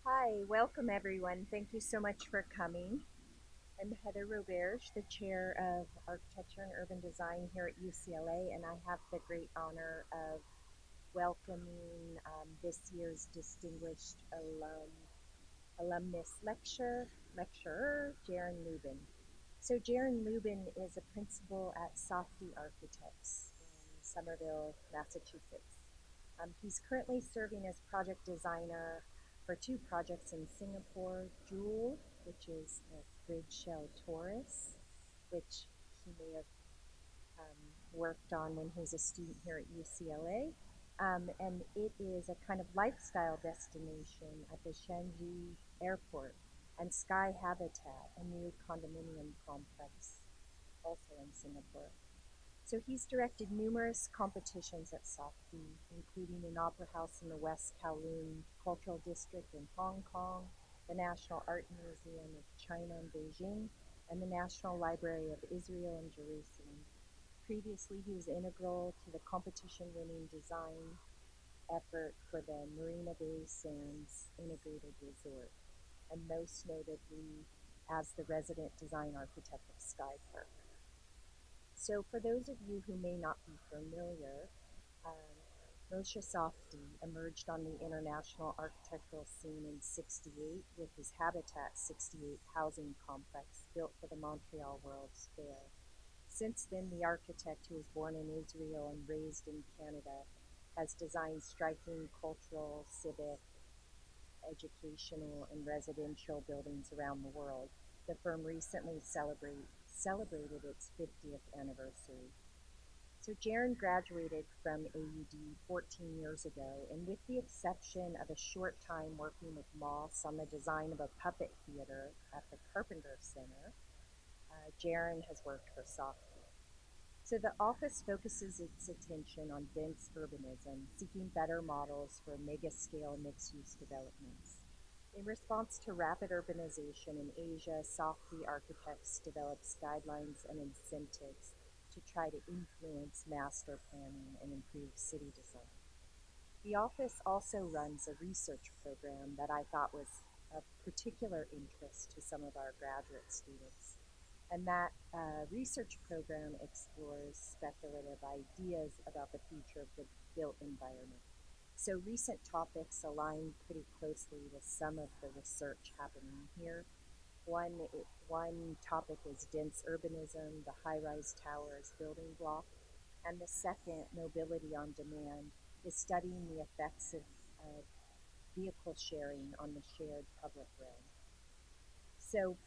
Hi, welcome everyone. Thank you so much for coming. I'm Heather Roberge, the Chair of Architecture and Urban Design here at UCLA, and I have the great honor of welcoming this year's distinguished alumnus lecturer, Jaron Lubin. So Jaron Lubin is a principal at Safdie Architects in Somerville, Massachusetts. He's currently serving as project designer for two projects in Singapore, Jewel, which is a grid shell torus, which he may have worked on when he was a student here at UCLA. And it is a kind of lifestyle destination at the Changi Airport, and Sky Habitat, a new condominium complex also in Singapore. So he's directed numerous competitions at Safdie, including an opera house in the West Kowloon Cultural District in Hong Kong, the National Art Museum of China in Beijing, and the National Library of Israel in Jerusalem. Previously, he was integral to the competition-winning design effort for the Marina Bay Sands Integrated Resort, and most notably as the resident design architect of Sky Park. So for those of you who may not be familiar, um, Moshe Safdie emerged on the international architectural scene in '68 with his Habitat 68 housing complex built for the Montreal World's Fair. Since then, the architect, who was born in Israel and raised in Canada, has designed striking cultural, civic, educational, and residential buildings around the world. The firm recently celebrated its 50th anniversary. So Jaron graduated from AUD 14 years ago, and with the exception of a short time working with Moss on the design of a puppet theater at the Carpenter Center, Jaron has worked for Safdie. So the office focuses its attention on dense urbanism, seeking better models for mega-scale mixed-use developments. In response to rapid urbanization in Asia, Safdie Architects develops guidelines and incentives to try to influence master planning and improve city design. The office also runs a research program that I thought was of particular interest to some of our graduate students. And that research program explores speculative ideas about the future of the built environment. So recent topics align pretty closely with some of the research happening here. One topic is dense urbanism, the high-rise tower as building block, and the second, mobility on demand, is studying the effects of vehicle sharing on the shared public realm. So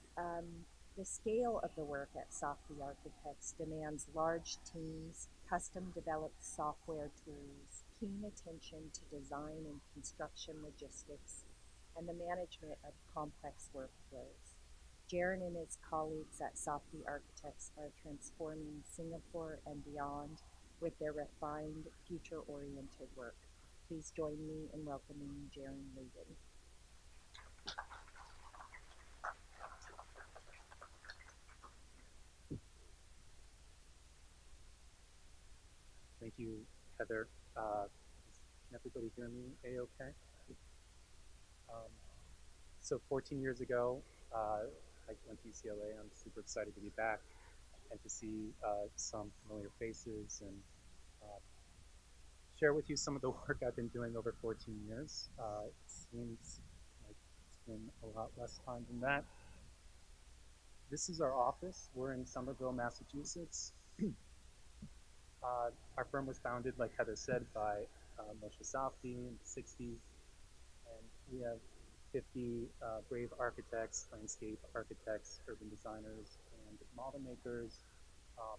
the scale of the work at Safdie Architects demands large teams, custom developed software tools, keen attention to design and construction logistics, and the management of complex workflows. Jaron and his colleagues at Safdie Architects are transforming Singapore and beyond with their refined, future-oriented work. Please join me in welcoming Jaron Lubin. Thank you, Heather. Can everybody hear me A-okay? Um, so 14 years ago, I went to UCLA. I'm super excited to be back and to see some familiar faces and uh, share with you some of the work I've been doing over 14 years. It seems like it's been a lot less time than that. This is our office. We're in Somerville, Massachusetts. Our firm was founded, like Heather said, by Moshe Safdie in the 60s, and we have 50 brave architects, landscape architects, urban designers, and model makers. Um,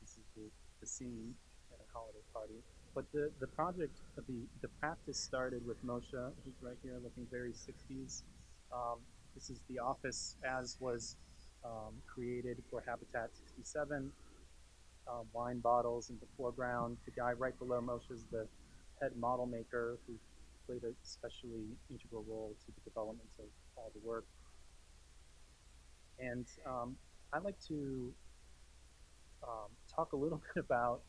this is the scene at a holiday party. But the project, the practice started with Moshe, who's right here looking very 60s. This is the office as was created for Habitat 67. Wine bottles in the foreground. The guy right below Moshe is the head model maker who played a especially integral role to the development of all the work. And I'd like to talk a little bit about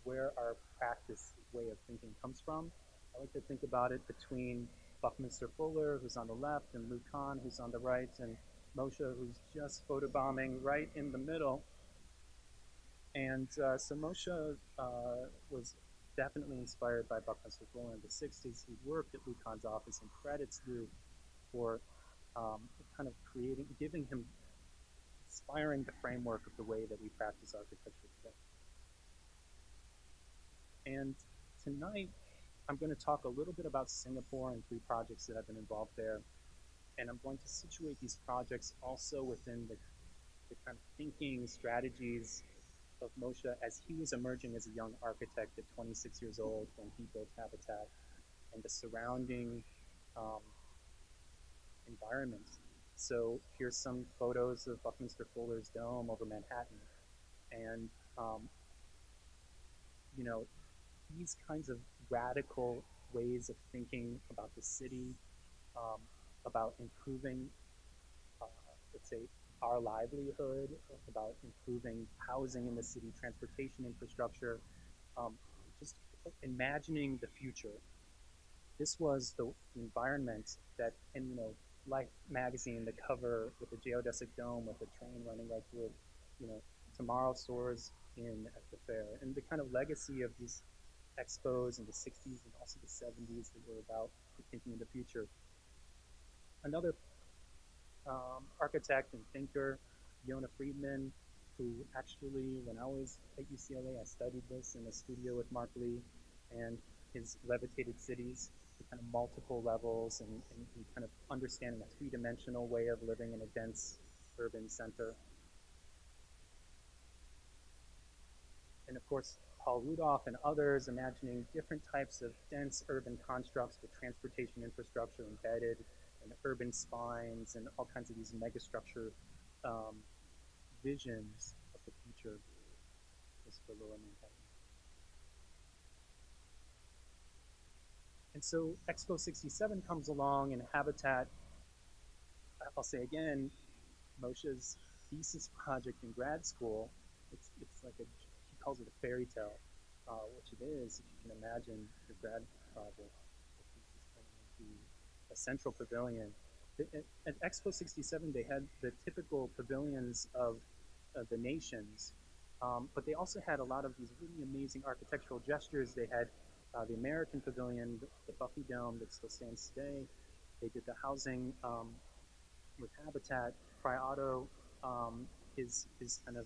where our practice way of thinking comes from. I like to think about it between Buckminster Fuller, who's on the left, and Luke Kahn, who's on the right, and Moshe, who's just photobombing right in the middle. And so Moshe was definitely inspired by Buckminster Fuller in the 60s. He worked at Luke Kahn's office, and credits Luke for kind of creating, giving him, inspiring the framework of the way that we practice architecture today. And tonight, I'm going to talk a little bit about Singapore and 3 projects that I've been involved there. And I'm going to situate these projects also within the kind of thinking strategies of Moshe as he was emerging as a young architect at 26 years old when he built Habitat, and the surrounding environment. So here's some photos of Buckminster Fuller's dome over Manhattan. And, you know, these kinds of radical ways of thinking about the city, about improving, let's say, our livelihood, about improving housing in the city, transportation infrastructure, just imagining the future. This was the environment that, and Life magazine, the cover with the geodesic dome with a train running right through it, tomorrow soars in at the fair, and the kind of legacy of these expos in the 60s and also the 70s that were about thinking of the future. Another architect and thinker, Yona Friedman, who actually, when I was at UCLA, I studied this in a studio with Mark Lee, and his levitated cities, the kind of multiple levels, and kind of understanding a 3-dimensional way of living in a dense urban center. And of course, Paul Rudolph and others imagining different types of dense urban constructs with transportation infrastructure embedded and urban spines and all kinds of these megastructure visions of the future is for Lower Manhattan. And so Expo 67 comes along, and Habitat, I'll say again, Moshe's thesis project in grad school, it's like he calls it a fairy tale, which it is, if you can imagine your grad project, the thesis turning into a central pavilion. At Expo 67, they had the typical pavilions of the nations, but they also had a lot of these really amazing architectural gestures. They had the American Pavilion, the Buffy Dome that still stands today. They did the housing with Habitat. Prioto is kind of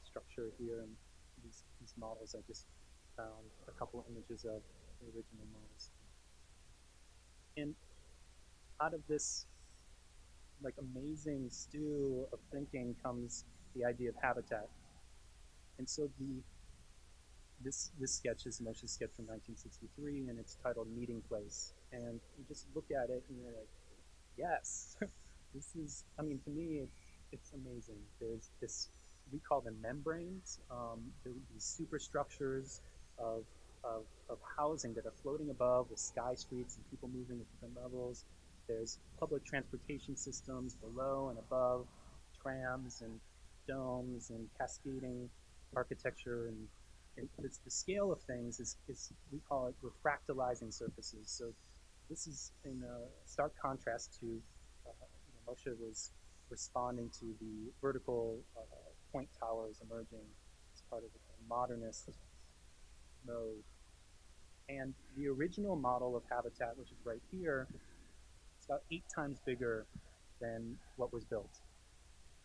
structure here, and these models I just found a couple of images of the original models. And out of this like amazing stew of thinking comes the idea of Habitat. And so this sketch is Moshe's sketch from 1963, and it's titled Meeting Place. And you just look at it and you're like, yes, this is, I mean, to me, it's amazing. There's this, we call them membranes. There are these superstructures of housing that are floating above with sky streets and people moving at different levels. There's public transportation systems below and above, trams and domes and cascading architecture, and the scale of things is we call it, we're fractalizing surfaces. So this is in a stark contrast to Moshe was responding to the vertical point towers emerging as part of the modernist mode. And the original model of Habitat, which is right here, it's about 8 times bigger than what was built.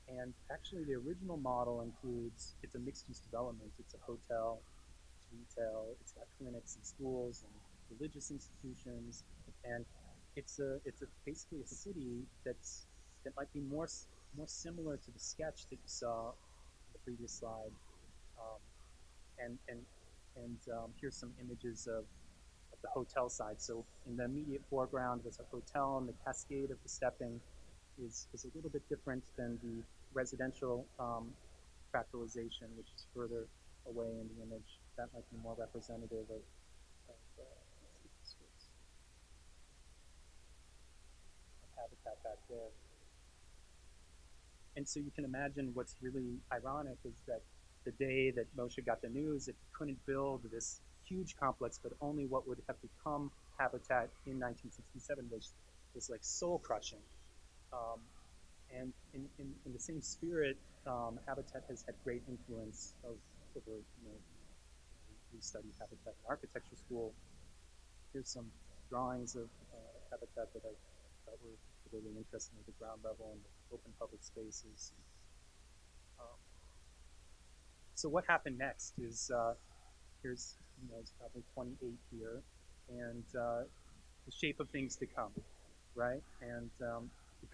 And actually the original model includes, it's a mixed-use development. It's a hotel, it's retail, it's got clinics and schools and religious institutions, and it's basically a city that might be more similar to the sketch that you saw in the previous slide. Here's some images of the hotel side. So in the immediate foreground was a hotel, and the cascade of the stepping is a little bit different than the residential fractalization, which is further away in the image. That might be more representative of Habitat back there. And so you can imagine what's really ironic is that the day that Moshe got the news that he couldn't build this huge complex, but only what would have become Habitat in 1967 was like soul crushing. Um, and in the same spirit, Habitat has had great influence over, we studied Habitat in architecture school. Here's some drawings of Habitat that I thought were particularly interesting at the ground level and the open public spaces. Um, so what happened next is here's it's probably 28 here, and the shape of things to come, right? And the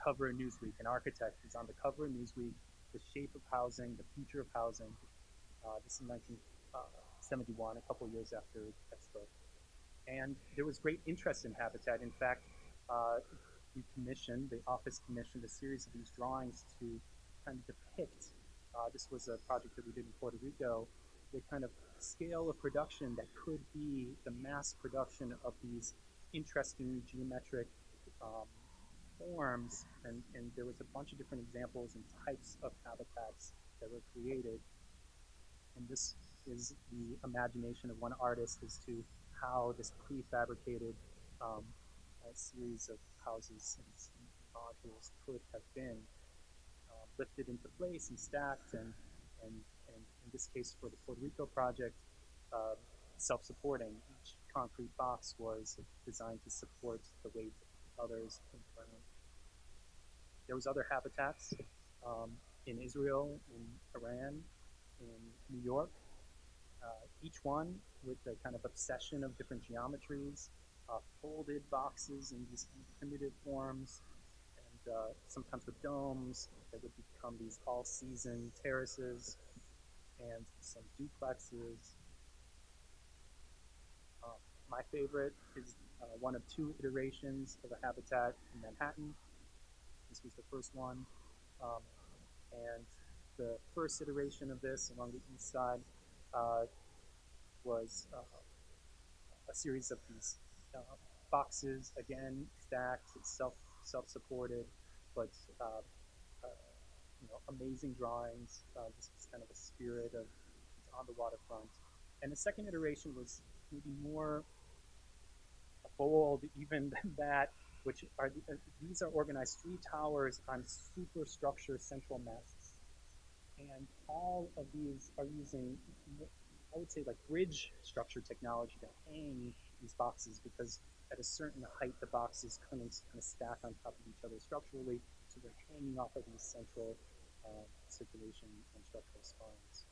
cover of Newsweek, an architect is on the cover of Newsweek, the shape of housing, the future of housing. This is 1971, a couple years after Expo. And there was great interest in Habitat. In fact, the office commissioned a series of these drawings to kind of depict, this was a project that we did in Puerto Rico, the kind of scale of production that could be the mass production of these interesting geometric forms. And there was a bunch of different examples and types of habitats that were created. And this is the imagination of one artist as to how this prefabricated series of houses and modules could have been lifted into place and stacked, and in this case for the Puerto Rico project, self-supporting. Each concrete box was designed to support the weight of others in the ground. There was other habitats in Israel, in Iran, in New York, each one with a kind of obsession of different geometries, folded boxes in these kind of primitive forms, and sometimes with domes that would become these all-season terraces, and some duplexes. My favorite is one of two iterations of a habitat in Manhattan. This was the first one. And the first iteration of this along the east side was a series of these boxes, again stacked, self-supported, but amazing drawings. This was kind of a spirit of on the waterfront. And the second iteration was maybe more bold even than that, which are these are organized 3 towers on superstructure central masts. And all of these are using, I would say, like bridge structure technology to hang these boxes, because at a certain height, the boxes kind of stack on top of each other structurally, so they're hanging off of these central circulation and structural spines.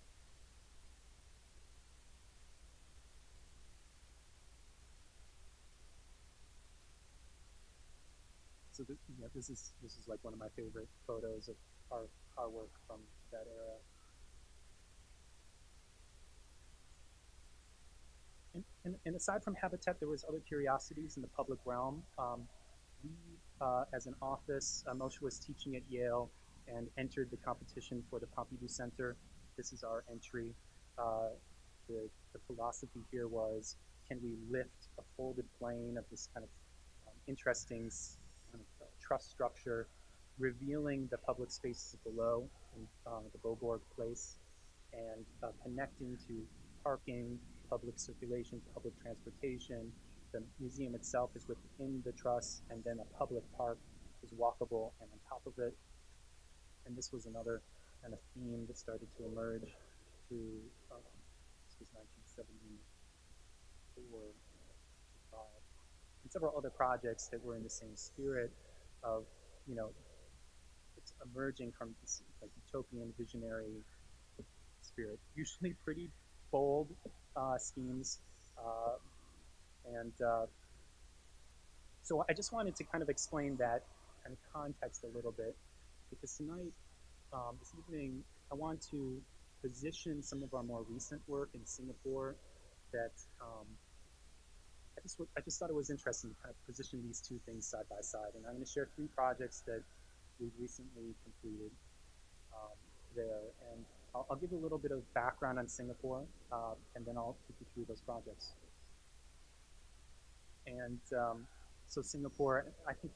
So this is like one of my favorite photos of our work from that era. And aside from Habitat, there was other curiosities in the public realm. We, as an office, Moshe was teaching at Yale and entered the competition for the Pompidou Center. This is our entry. The philosophy here was, can we lift a folded plane of this kind of interesting kind of truss structure, revealing the public spaces below in the Beaubourg Place, and connecting to parking, public circulation, public transportation. The museum itself is within the truss, and then a public park is walkable and on top of it. And this was another kind of theme that started to emerge through, this was 1974, 75, and several other projects that were in the same spirit of, it's emerging from this like utopian visionary spirit, usually pretty bold schemes. So I just wanted to kind of explain that kind of context a little bit, because tonight, this evening, I want to position some of our more recent work in Singapore that I just thought it was interesting to kind of position these two things side by side. And I'm going to share 3 projects that we've recently completed there. And I'll give you a little bit of background on Singapore, and then I'll take you through those projects. And so Singapore, I think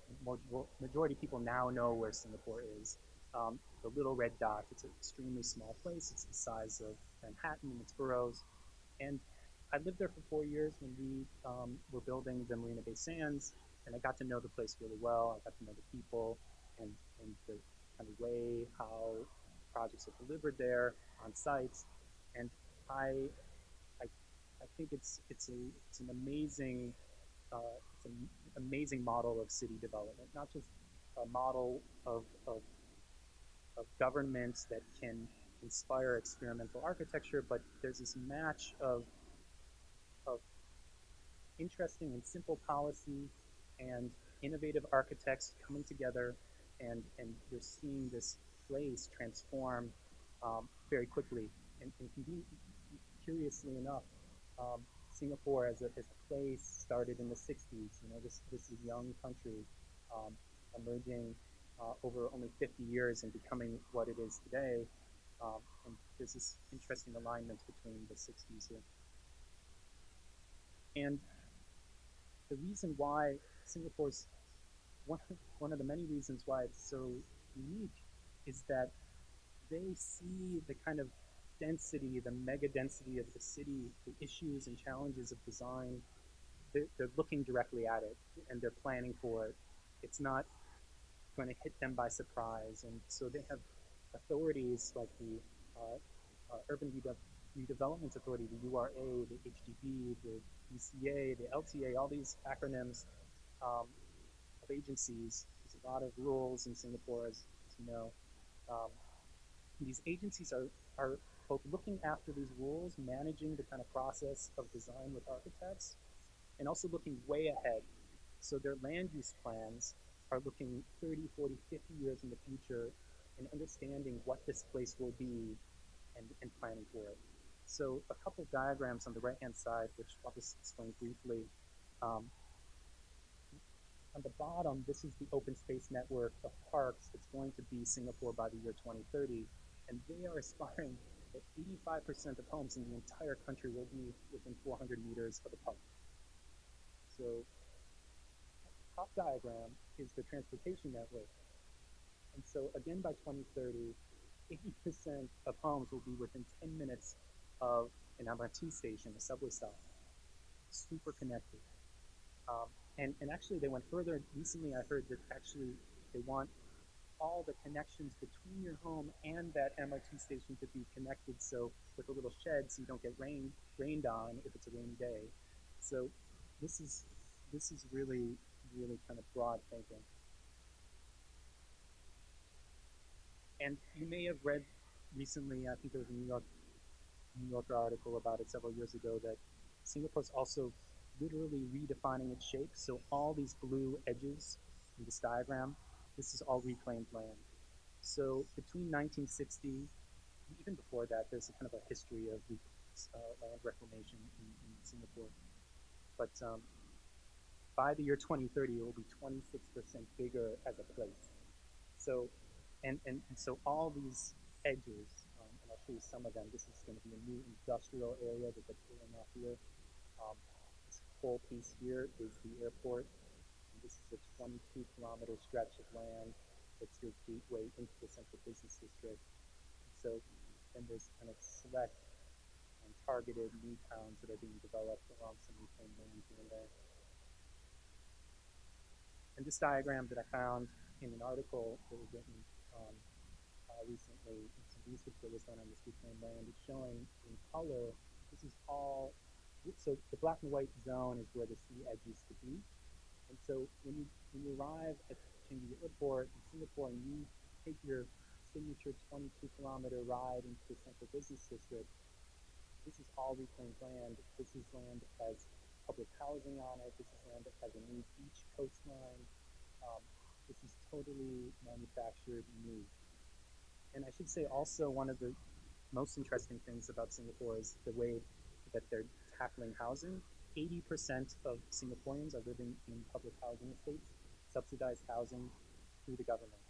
majority of people now know where Singapore is. The little red dot, it's an extremely small place. It's the size of Manhattan and its boroughs. And I lived there for 4 years when we were building the Marina Bay Sands, and I got to know the place really well. I got to know the people and, and the kind of way how projects are delivered there on sites. And I, I, I think it's an amazing it's an amazing model of city development, not just a model of governments that can inspire experimental architecture, but there's this match of interesting and simple policy and innovative architects coming together, and you're seeing this place transform very quickly. And curiously enough, um, Singapore as a place started in the 60s. You know, this is a young country um, emerging over only 50 years and becoming what it is today. And there's this interesting alignment between the 60s here. And the reason why Singapore's one of the many reasons why it's so unique is that they see the kind of density, the mega density of the city, the issues and challenges of design. They're looking directly at it and they're planning for it. It's not going to hit them by surprise. And so they have authorities like the Urban Redevelopment Authority, the URA, the HDB, the UCA, the LTA, all these acronyms of agencies. There's a lot of rules in Singapore, as you know. Um, these agencies are both looking after these rules, managing the kind of process of design with architects, and also looking way ahead. So their land use plans are looking 30, 40, 50 years in the future and understanding what this place will be and planning for it. So a couple diagrams on the right-hand side, which I'll just explain briefly. Um, on the bottom, this is the open space network of parks that's going to be Singapore by the year 2030. And they are aspiring that 85% of homes in the entire country will be within 400 meters of a park. So top diagram is the transportation network. And so again, by 2030, 80% of homes will be within 10 minutes of an MRT station, a subway stop. Super connected. And actually, they went further. Recently, I heard that actually they want all the connections between your home and that MRT station to be connected. So with a little shed, so you don't get rained on if it's a rainy day. So this is really kind of broad thinking. And you may have read recently, I think there was a New Yorker article about it several years ago, that Singapore's also literally redefining its shape. So all these blue edges in this diagram, this is all reclaimed land. So between 1960, even before that, there's a kind of a history of land reclamation in Singapore. But by the year 2030, it will be 26% bigger as a place. So, and so all these edges, and I'll show you some of them. This is going to be a new industrial area that they're pulling off here. This whole piece here is the airport. And this is a 22-kilometer stretch of land that's your gateway into the central business district. And so, then there's kind of select and targeted new towns that are being developed along some reclaimed land here and there. And this diagram that I found in an article that was written recently in some research that was done on this reclaimed land is showing in color. This is all, so the black and white zone is where the city edge used to be. And so when you arrive at Changi Airport in Singapore and you take your signature 22-kilometer ride into the central business district, this is all reclaimed land. This is land that has public housing on it. This is land that has a new beach coastline. This is totally manufactured new. And I should say also one of the most interesting things about Singapore is the way that they're tackling housing. 80% of Singaporeans are living in public housing estates, subsidized housing through the government.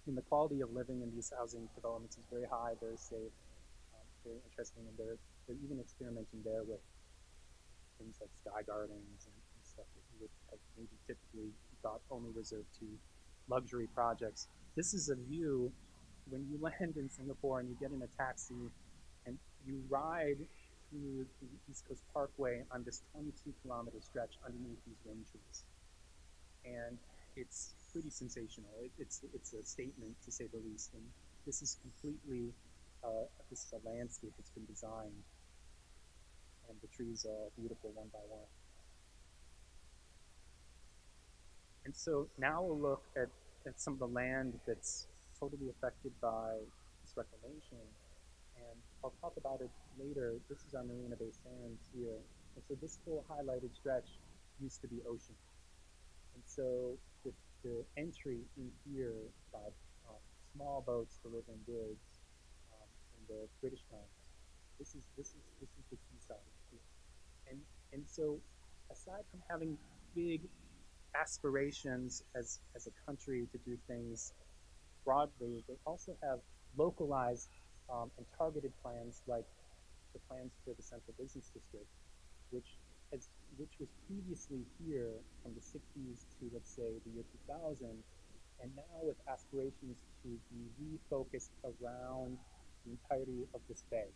And the quality of living in these housing developments is very high, very safe, very interesting, and they're even experimenting there with things like sky gardens and stuff that you would have maybe typically thought only reserved to luxury projects. This is a view when you land in Singapore and you get in a taxi and you ride through the East Coast Parkway on this 22-kilometer stretch underneath these ring trees. And it's pretty sensational. It's a statement, to say the least. And this is completely, this is a landscape that's been designed. And the trees are beautiful one by one. And so now we'll look at some of the land that's totally affected by this reclamation. And I'll talk about it later. This is our Marina Bay Sands here. And so this whole highlighted stretch used to be ocean. And so the entry in here by small boats delivering goods in the British times. This is the seaside here. And so aside from having big aspirations as a country to do things broadly, they also have localized and targeted plans like the plans for the Central Business District, which was previously here from the 60s to, let's say, the year 2000, and now with aspirations to be refocused around the entirety of this bay.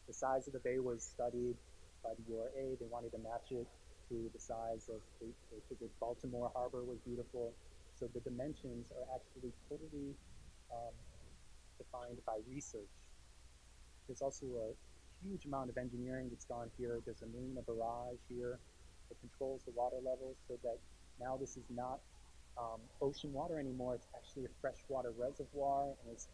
The size of the bay was studied by the URA. They wanted to match it to the size of, they figured Baltimore Harbor was beautiful. So the dimensions are actually totally defined by research. There's also a huge amount of engineering that's gone here. There's a marina barrage here that controls the water levels so that now this is not ocean water anymore. It's actually a freshwater reservoir, and it's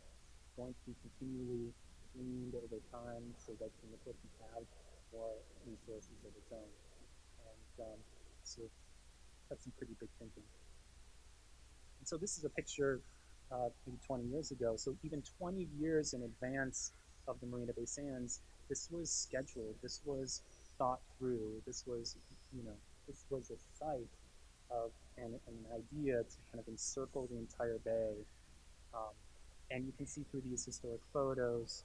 going to be continually cleaned over time so that Singapore can have more resources of its own. And so that's some pretty big thinking. And so this is a picture maybe 20 years ago. So even 20 years in advance of the Marina Bay Sands, this was scheduled, this was thought through, this was, this was a site of an idea to kind of encircle the entire bay. And you can see through these historic photos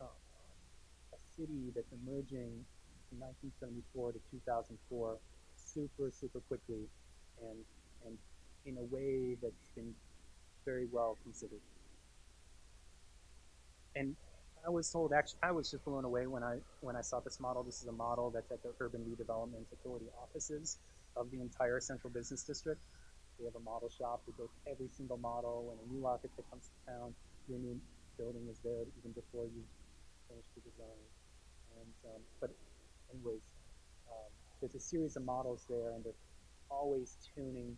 a city that's emerging from 1974 to 2004 super quickly and in a way that's been very well considered. And I was told, actually, I was just blown away when I saw this model. This is a model that's at the Urban Redevelopment Authority offices of the entire Central Business District. They have a model shop. They build every single model. When a new architect comes to town, your new building is there even before you finish the design. And but anyways, there's a series of models there, and they're always tuning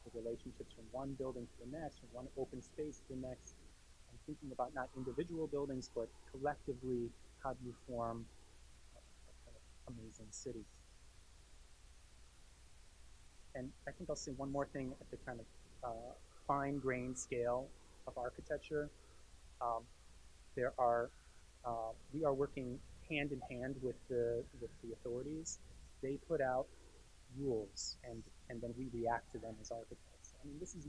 the relationships from one building to the next, from one open space to the next, and thinking about not individual buildings, but collectively, how do you form a kind of amazing city? And I think I'll say one more thing at the kind of fine-grained scale of architecture. There are we are working hand in hand with the authorities. They put out rules, and then we react to them as architects. I mean, this is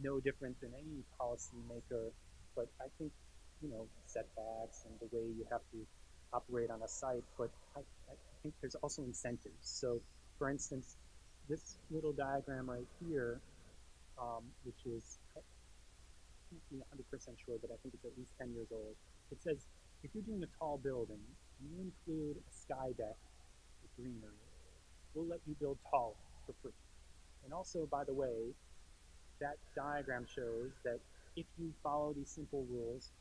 no different than any policymaker, but I think, setbacks and the way you have to operate on a site, but I think there's also incentives. So, for instance, this little diagram right here, which is, I can't be 100% sure, but I think it's at least 10 years old. It says, if you're doing a tall building, and you include a sky deck with greenery, we'll let you build tall for free. And also, by the way, that diagram shows that if you follow these simple rules,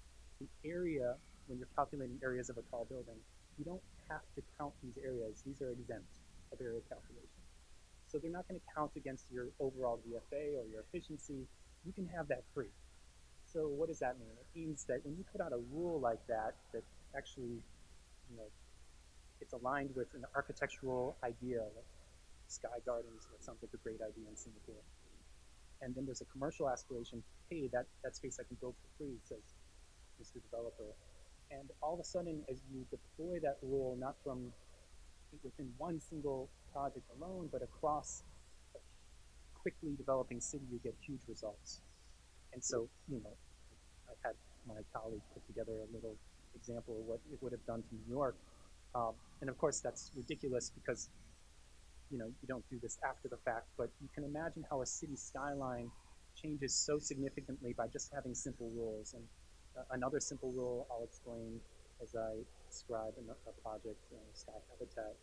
the area, when you're calculating areas of a tall building, you don't have to count these areas. These are exempt of area calculation. So they're not going to count against your overall VFA or your efficiency. You can have that free. So what does that mean? It means that when you put out a rule like that, that actually, it's aligned with an architectural idea, like sky gardens, that sounds like a great idea in Singapore. And then there's a commercial aspiration, hey, that space I can build for free, says Mr. Developer. And all of a sudden, as you deploy that rule, not from within one single project alone, but across a quickly developing city, you get huge results. And so, I had my colleague put together a little example of what it would have done to New York. And of course, that's ridiculous because, you don't do this after the fact, but you can imagine how a city skyline changes so significantly by just having simple rules. And another simple rule I'll explain as I describe in a project, Sky Habitat,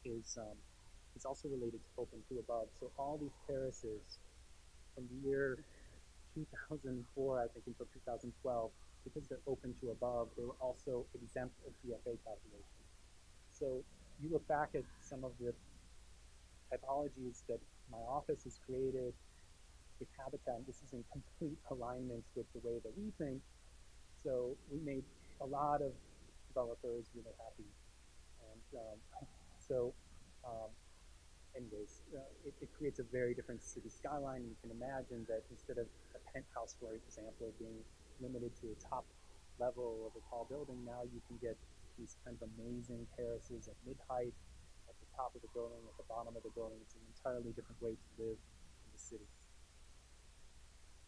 is also related to open to above. So all these terraces from the year 2004, I think, until 2012, because they're open to above, they were also exempt of GFA calculation. So you look back at some of the typologies that my office has created with Habitat, and this is in complete alignment with the way that we think. So we made a lot of developers really happy. And so, um, anyways, it creates a very different city skyline. You can imagine that instead of a penthouse, for example, being limited to a top level of a tall building, now you can get these kind of amazing terraces at mid-height, at the top of the building, at the bottom of the building. It's an entirely different way to live in the city.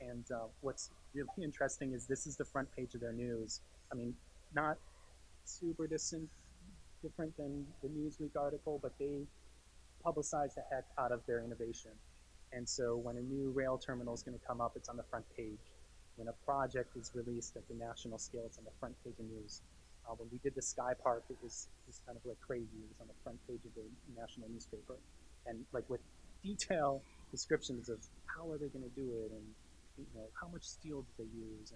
And what's really interesting is this is the front page of their news. I mean, not super different than the Newsweek article, but they publicize the heck out of their innovation. And so when a new rail terminal is going to come up, it's on the front page. When a project is released at the national scale, it's on the front page of news. When we did the Sky Park, it was kind of like crazy. It was on the front page of the national newspaper. And like with detailed descriptions of how are they going to do it and how much steel did they use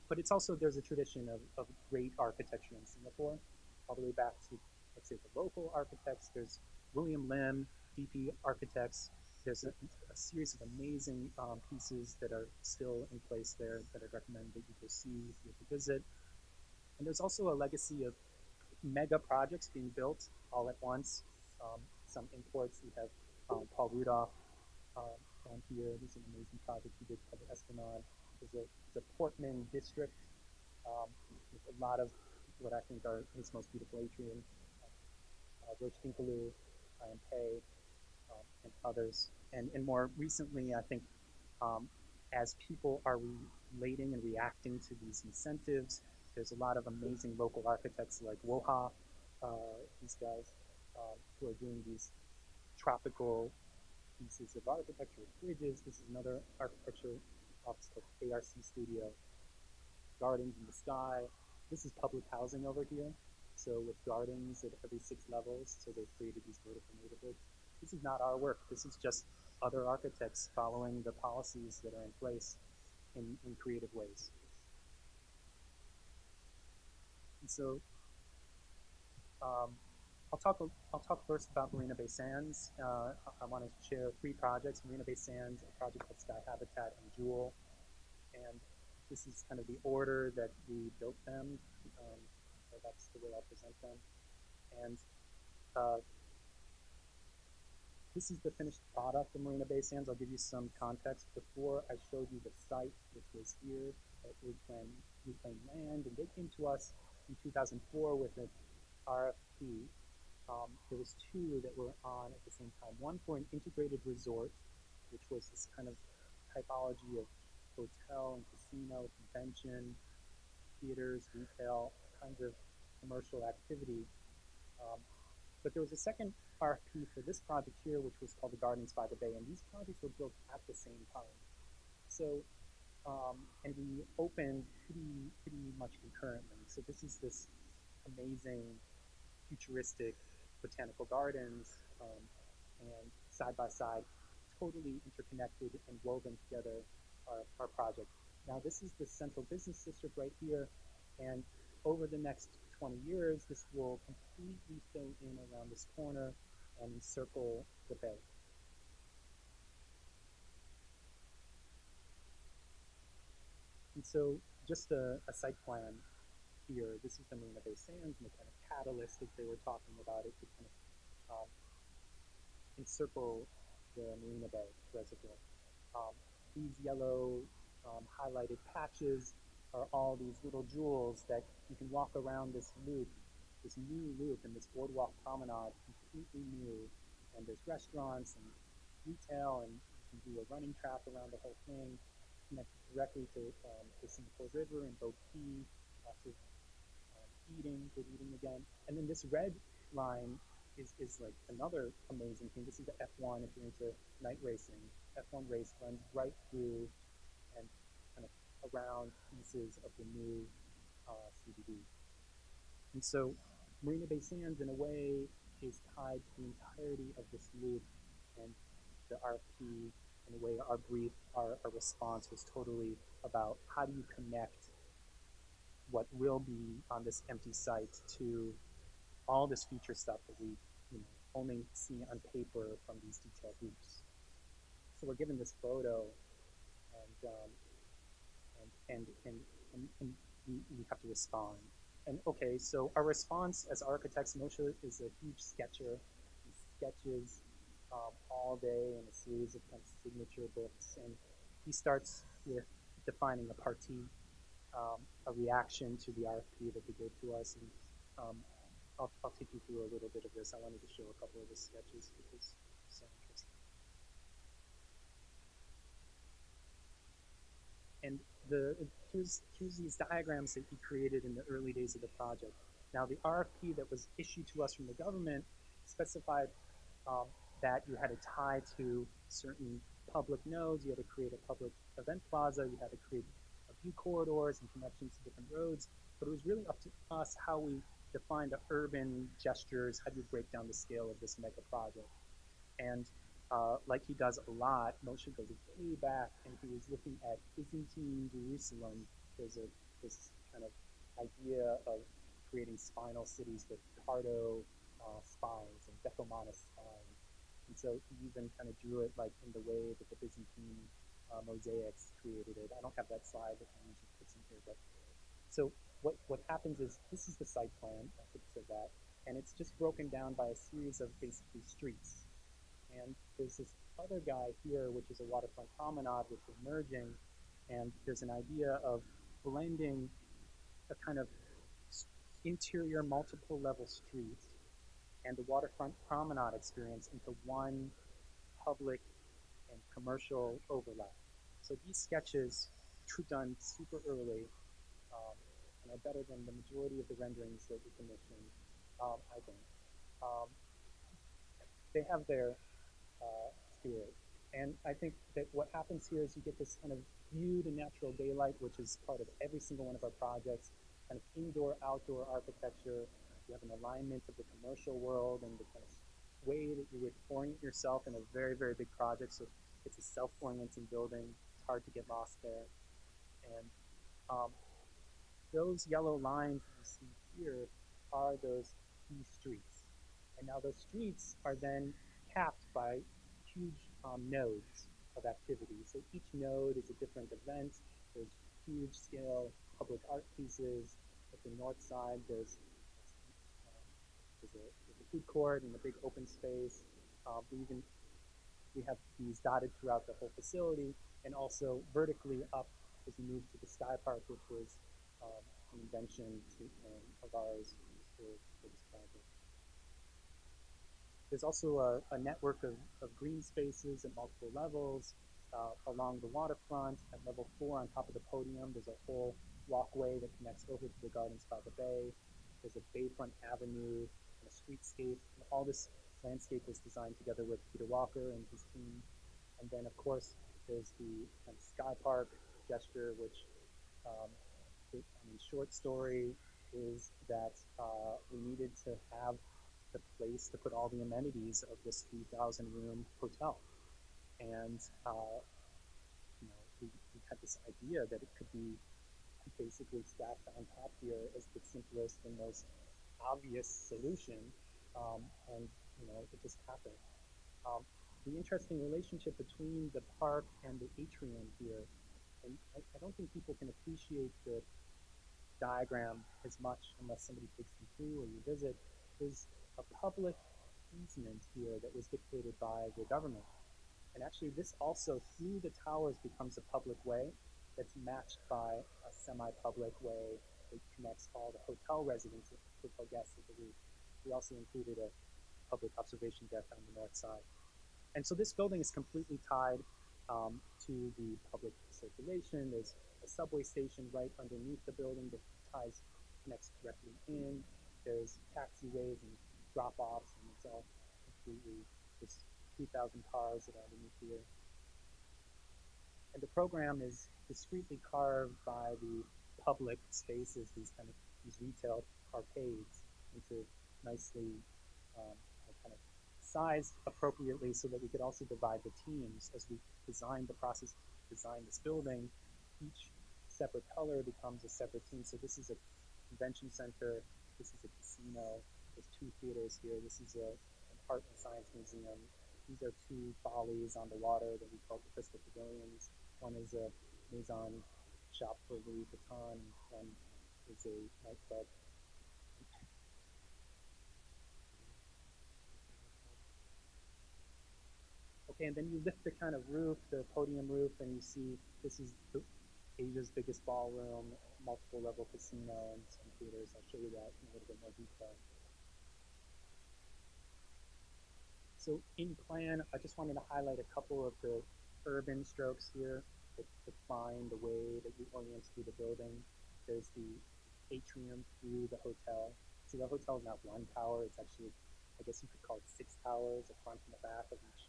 but it's also there's a tradition of great architecture in Singapore, all the way back to let's say the local architects. There's William Lim, DP Architects. There's a series of amazing pieces that are still in place there that I recommend that you go see if you visit. And there's also a legacy of mega projects being built all at once. Some imports. We have Paul Rudolph down here. This is an amazing project he did called the Esplanade. There's a Portman district with a lot of what I think are his most beautiful atrium. Roche Dinkaloo, Ian Pei, and others. And more recently, I think as people are relating and reacting to these incentives, there's a lot of amazing local architects like Woha, these guys who are doing these tropical pieces of architecture with bridges. This is another architecture office called ARC Studio. Gardens in the sky. This is public housing over here. So with gardens at every 6 levels, so they've created these vertical neighborhoods. This is not our work. This is just other architects following the policies that are in place in creative ways. And so I'll talk first about Marina Bay Sands. I want to share 3 projects: Marina Bay Sands, a project called Sky Habitat, and Jewel. And this is kind of the order that we built them. So that's the way I'll present them. And this is the finished product of Marina Bay Sands. I'll give you some context. Before I showed you the site, which was here at Reclaim Land, and they came to us in 2004 with an RFP. There was 2 that were on at the same time. One for an integrated resort, which was this kind of typology of hotel and casino, convention, theaters, retail, kinds of commercial activity. But there was a second RFP for this project here, which was called the Gardens by the Bay, and these projects were built at the same time. So, and we opened pretty much concurrently. So this is this amazing, futuristic botanical gardens, and side by side, totally interconnected and woven together our project. Now this is the central business district right here, and over the next 20 years, this will completely fill in around this corner and encircle the bay. And so just a site plan here. This is the Marina Bay Sands and the kind of catalyst, as they were talking about it, to kind of encircle the Marina Bay Reservoir. These yellow highlighted patches are all these little jewels that you can walk around this loop, this new loop and this boardwalk promenade, completely new. And there's restaurants and retail, and you can do a running track around the whole thing, connected directly to the Singapore River and Boat Quay, lots of good eating again. And then this red line is like another amazing thing. This is the F1 if you're into night racing. F1 race runs right through and kind of around pieces of the new CBD. And so Marina Bay Sands, in a way, is tied to the entirety of this loop, and the RFP, in a way, our brief, our response was totally about how do you connect what will be on this empty site to all this future stuff that we, only see on paper from these detailed roofs. So we're given this photo, and we have to respond. And okay, so our response as architects, Moshe is a huge sketcher. He sketches all day in a series of kind of signature books, and he starts with defining a partie, a reaction to the RFP that they gave to us, and I'll take you through a little bit of this. I wanted to show a couple of his sketches because it's so interesting. And here's these diagrams that he created in the early days of the project. Now, the RFP that was issued to us from the government specified that you had to tie to certain public nodes, you had to create a public event plaza, you had to create view corridors and connections to different roads, but it was really up to us how we defined the urban gestures, how do you break down the scale of this mega project. And like he does a lot, Moshe goes way back, and he was looking at Byzantine Jerusalem. There's this kind of idea of creating spinal cities with Cardo spines and Decomanus spines. And so he even kind of drew it like in the way that the Byzantine mosaics created it. I don't have that slide that I usually put in here, but so what happens is this is the site plan. I should have said that, and it's just broken down by a series of basically streets. And there's this other guy here, which is a waterfront promenade, which is merging, and there's an idea of blending a kind of interior multiple level street and the waterfront promenade experience into one public and commercial overlap. So these sketches were done super early, and are better than the majority of the renderings that we commissioned, I think. They have their spirit. And I think that what happens here is you get this kind of view to natural daylight, which is part of every single one of our projects, kind of indoor-outdoor architecture. You have an alignment of the commercial world and the kind of way that you would orient yourself in a very, very big project. So it's a self-orienting building. It's hard to get lost there. And those yellow lines that you see here are those key streets. And now those streets are then capped by huge nodes of activity. So each node is a different event. There's huge scale public art pieces. At the north side, there's a food court and a big open space. We have these dotted throughout the whole facility, and also vertically up as you move to the Sky Park, which was an invention of ours for this project. There's also a network of green spaces at multiple levels along the waterfront. At level 4 on top of the podium, there's a whole walkway that connects over to the gardens by the bay. There's a bayfront avenue and a streetscape. And all this landscape was designed together with Peter Walker and his team. And then, of course, there's the kind of Sky Park gesture, which, short story is that we needed to have the place to put all the amenities of this 3,000 room hotel. And we had this idea that it could be basically stacked on top here as the simplest and most obvious solution, and it just happened. The interesting relationship between the park and the atrium here, and I don't think people can appreciate the diagram as much unless somebody takes them through or you visit. There's a public easement here that was dictated by the government. And actually this also, through the towers, becomes a public way that's matched by a semi-public way that connects all the hotel residents, hotel guests at the roof. We also included a public observation deck on the north side. And so this building is completely tied to the public circulation. There's a subway station right underneath the building that connects directly in. There's taxiways and drop-offs, and it's all completely just 3,000 cars that are underneath here. And the program is discreetly carved by the public spaces, these retail arcades, into nicely kind of sized appropriately so that we could also divide the teams as we designed this building. Each separate color becomes a separate team. So this is a convention center. This is a casino. There's 2 theaters here. This is an art and science museum. These are 2 follies on the water that we call the Crystal Pavilions. One is a maison shop for Louis Vuitton. One is a nightclub. Okay, and then you lift the kind of roof, the podium roof, and you see this is Asia's biggest ballroom, multiple level casino, and some theaters. I'll show you that in a little bit more detail. So in plan, I just wanted to highlight a couple of the urban strokes here that define the way that you orient through the building. There's the atrium through the hotel. So the hotel is not 1 tower, it's actually, I guess you could call it 6 towers, a front and a back of each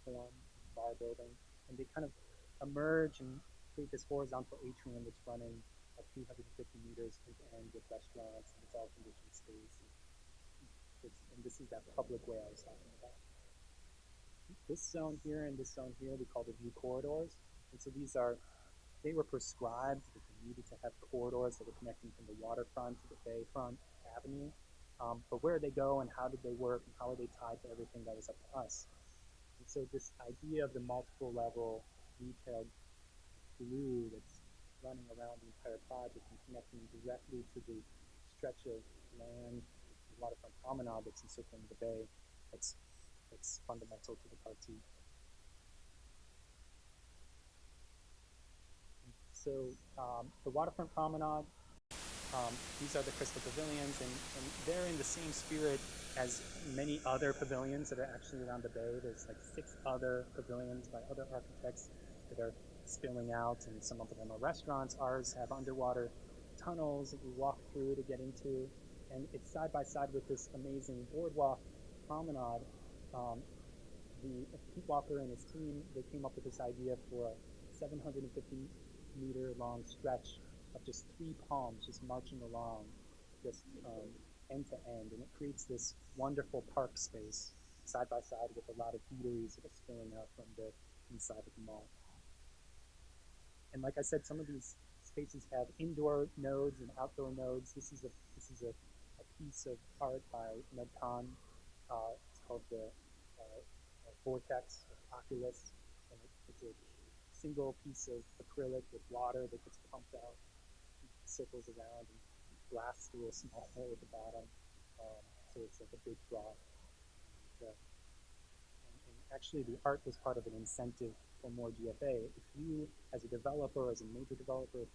form bar building. And they kind of emerge and create this horizontal atrium that's running at 250 meters end to end with restaurants, and it's all conditioned space. And this is that public way I was talking about. This zone here and this zone here we call the view corridors. And so they were prescribed that they needed to have corridors that were connecting from the waterfront to the bayfront avenue. But where they go and how did they work and how are they tied to everything, that was up to us. And so this idea of the multiple level retail glue that's running around the entire project and connecting directly to the stretch of land, the Waterfront Promenade that's encircling the bay, that's fundamental to the partie. So the Waterfront Promenade, these are the Crystal Pavilions, and they're in the same spirit as many other pavilions that are actually around the bay. There's like 6 other pavilions by other architects that are spilling out, and some of them are restaurants. Ours have underwater tunnels that we walk through to get into, and it's side by side with this amazing boardwalk promenade. Pete Walker and his team, they came up with this idea for a 750-meter long stretch of just 3 palms just marching along, just end to end, and it creates this wonderful park space side by side with a lot of eateries that are spilling out from the inside of the mall. And like I said, some of these spaces have indoor nodes and outdoor nodes. This is a piece of art by Ned Khan. It's called the Vortex Oculus, and it's a single piece of acrylic with water that gets pumped out, circles around, and blasts through a small hole at the bottom. So it's like a big drop. And actually, the art was part of an incentive for more GFA. If you, as a developer, as a major developer,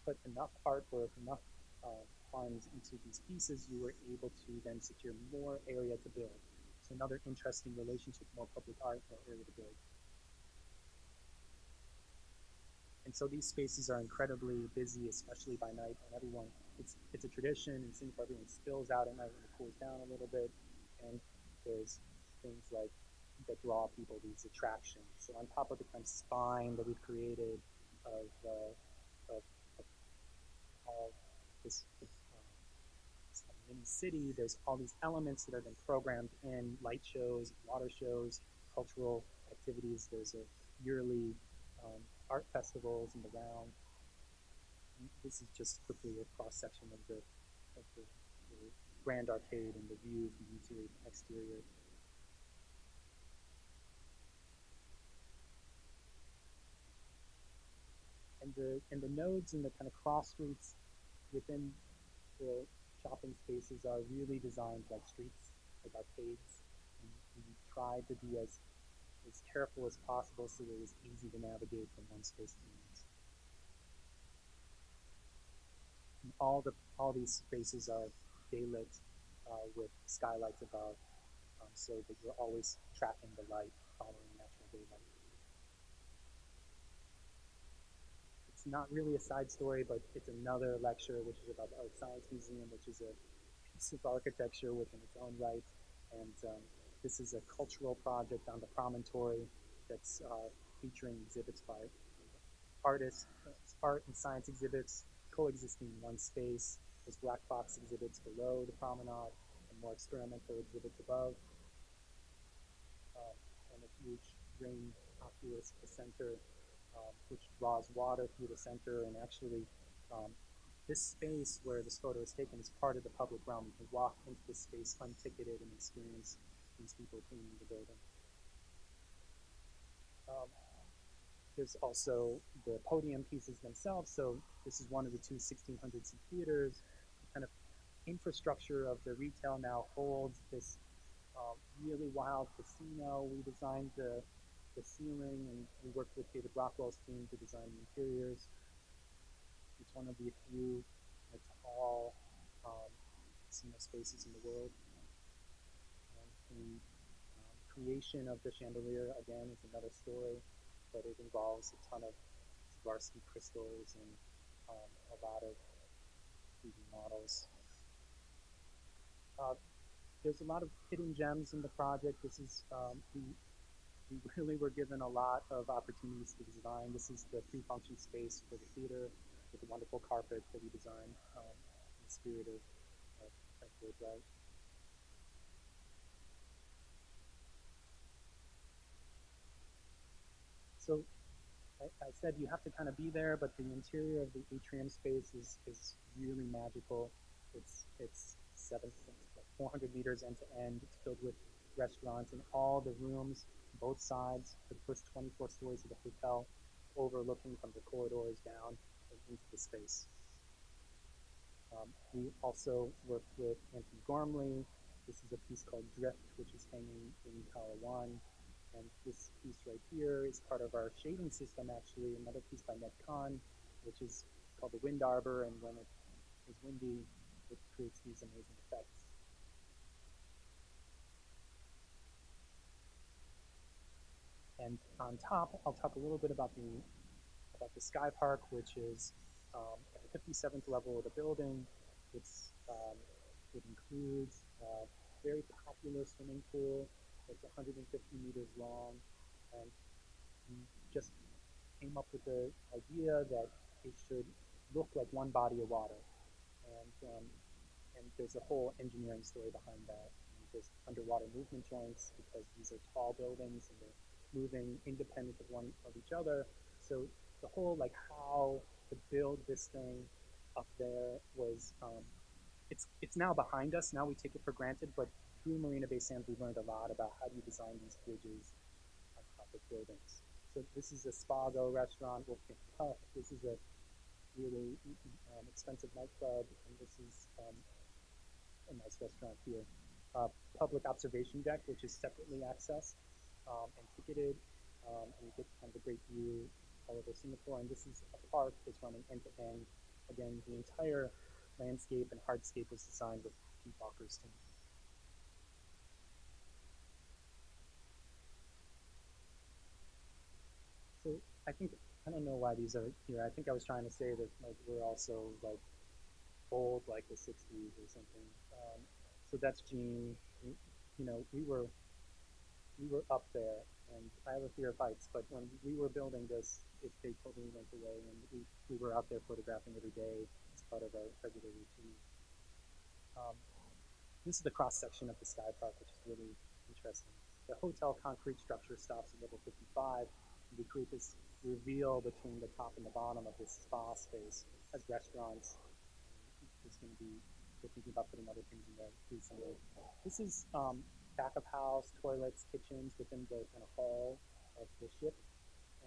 put enough artwork, enough funds into these pieces, you were able to then secure more area to build. So another interesting relationship: more public art, more area to build. And so these spaces are incredibly busy, especially by night, and everyone, it's a tradition in Singapore, everyone spills out at night when it cools down a little bit, and there's things like that draw people, these attractions. So on top of the kind of spine that we've created of all this mini city, there's all these elements that have been programmed in: light shows, water shows, cultural activities. There's a yearly art festivals in the round. And this is just quickly a cross section of the Grand Arcade and the view from interior to exterior. And the nodes and the kind of cross streets within the shopping spaces are really designed like streets, like arcades. And we tried to be as careful as possible so that it was easy to navigate from one space to the next. And all these spaces are daylit with skylights above, so that you're always tracking the light, following natural daylight. It's not really a side story, but it's another lecture which is about the Art Science Museum, which is a piece of architecture within its own right. And this is a cultural project on the promontory that's featuring exhibits by artists, art and science exhibits coexisting in one space. There's black box exhibits below the promenade and more experimental exhibits above. And a huge rain oculus at the center, which draws water through the center. And actually, this space where this photo is taken is part of the public realm. You can walk into this space unticketed and experience these people cleaning the building. There's also the podium pieces themselves. So this is one of the two 1600 seat theaters. The kind of infrastructure of the retail now holds this really wild casino. We designed the ceiling, and we worked with David Rockwell's team to design the interiors. It's one of the few tall casino spaces in the world. And the creation of the chandelier, again, is another story, but it involves a ton of Swarovski crystals and a lot of 3D models. There's a lot of hidden gems in the project. This is we really were given a lot of opportunities to design. This is the pre-function space for the theater with the wonderful carpet that we designed in the spirit of Lloyd Wright. So I said you have to kind of be there, but the interior of the atrium space is really magical. It's 400 meters end to end. It's filled with restaurants, and all the rooms, both sides, the first 24 stories of the hotel, overlooking from the corridors down into the space. We also worked with Anthony Gormley. This is a piece called Drift, which is hanging in Tower 1. And this piece right here is part of our shading system, actually, another piece by Ned Kahn, which is called the Wind Arbor, and when it is windy, it creates these amazing effects. And on top, I'll talk a little bit about the Sky Park, which is at the 57th level of the building. It includes a very popular swimming pool. It's 150 meters long, and we just came up with the idea that it should look like one body of water. And there's a whole engineering story behind that. And there's underwater movement joints because these are tall buildings and they're moving independent of each other. So the whole how to build this thing up there was it's now behind us. Now we take it for granted, but through Marina Bay Sands, we learned a lot about how do you design these bridges on top of buildings. So this is a Spago restaurant, Wolfgang Puck. This is a really expensive nightclub, and this is a nice restaurant here. Public observation deck, which is separately accessed and ticketed, and you get kind of a great view all over Singapore. And this is a park that's running end to end. Again, the entire landscape and hardscape was designed with Pete Walker's team. So I don't know why these are here. I think I was trying to say that we're also old, like the 60s or something. So that's Gene. We were up there, and I have a fear of heights. But when we were building this, they totally went away, and we were out there photographing every day as part of our regular routine. This is the cross section of the Sky Park, which is really interesting. The hotel concrete structure stops at level 55. And we create this reveal between the top and the bottom of this spa space as restaurants. There's going to be, we're thinking about putting other things in there recently. This is back of house, toilets, kitchens within the kind of hall of the ship,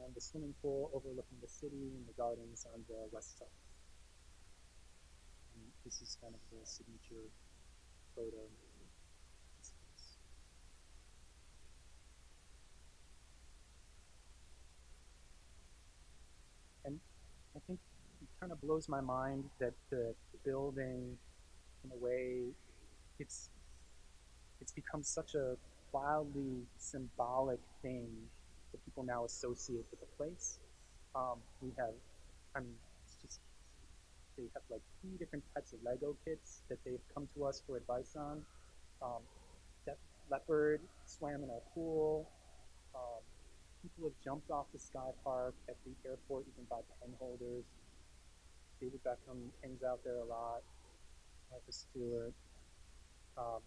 and the swimming pool overlooking the city and the gardens on the west side. And this is kind of the signature photo. And I think it kind of blows my mind that the building, in a way, it's become such a wildly symbolic thing that people now associate with the place. We have, it's just, they have 3 different types of Lego kits that they've come to us for advice on. That leopard swam in our pool. People have jumped off the Sky Park at the airport. You can buy pen holders. David Beckham hangs out there a lot, Martha Stewart. Um,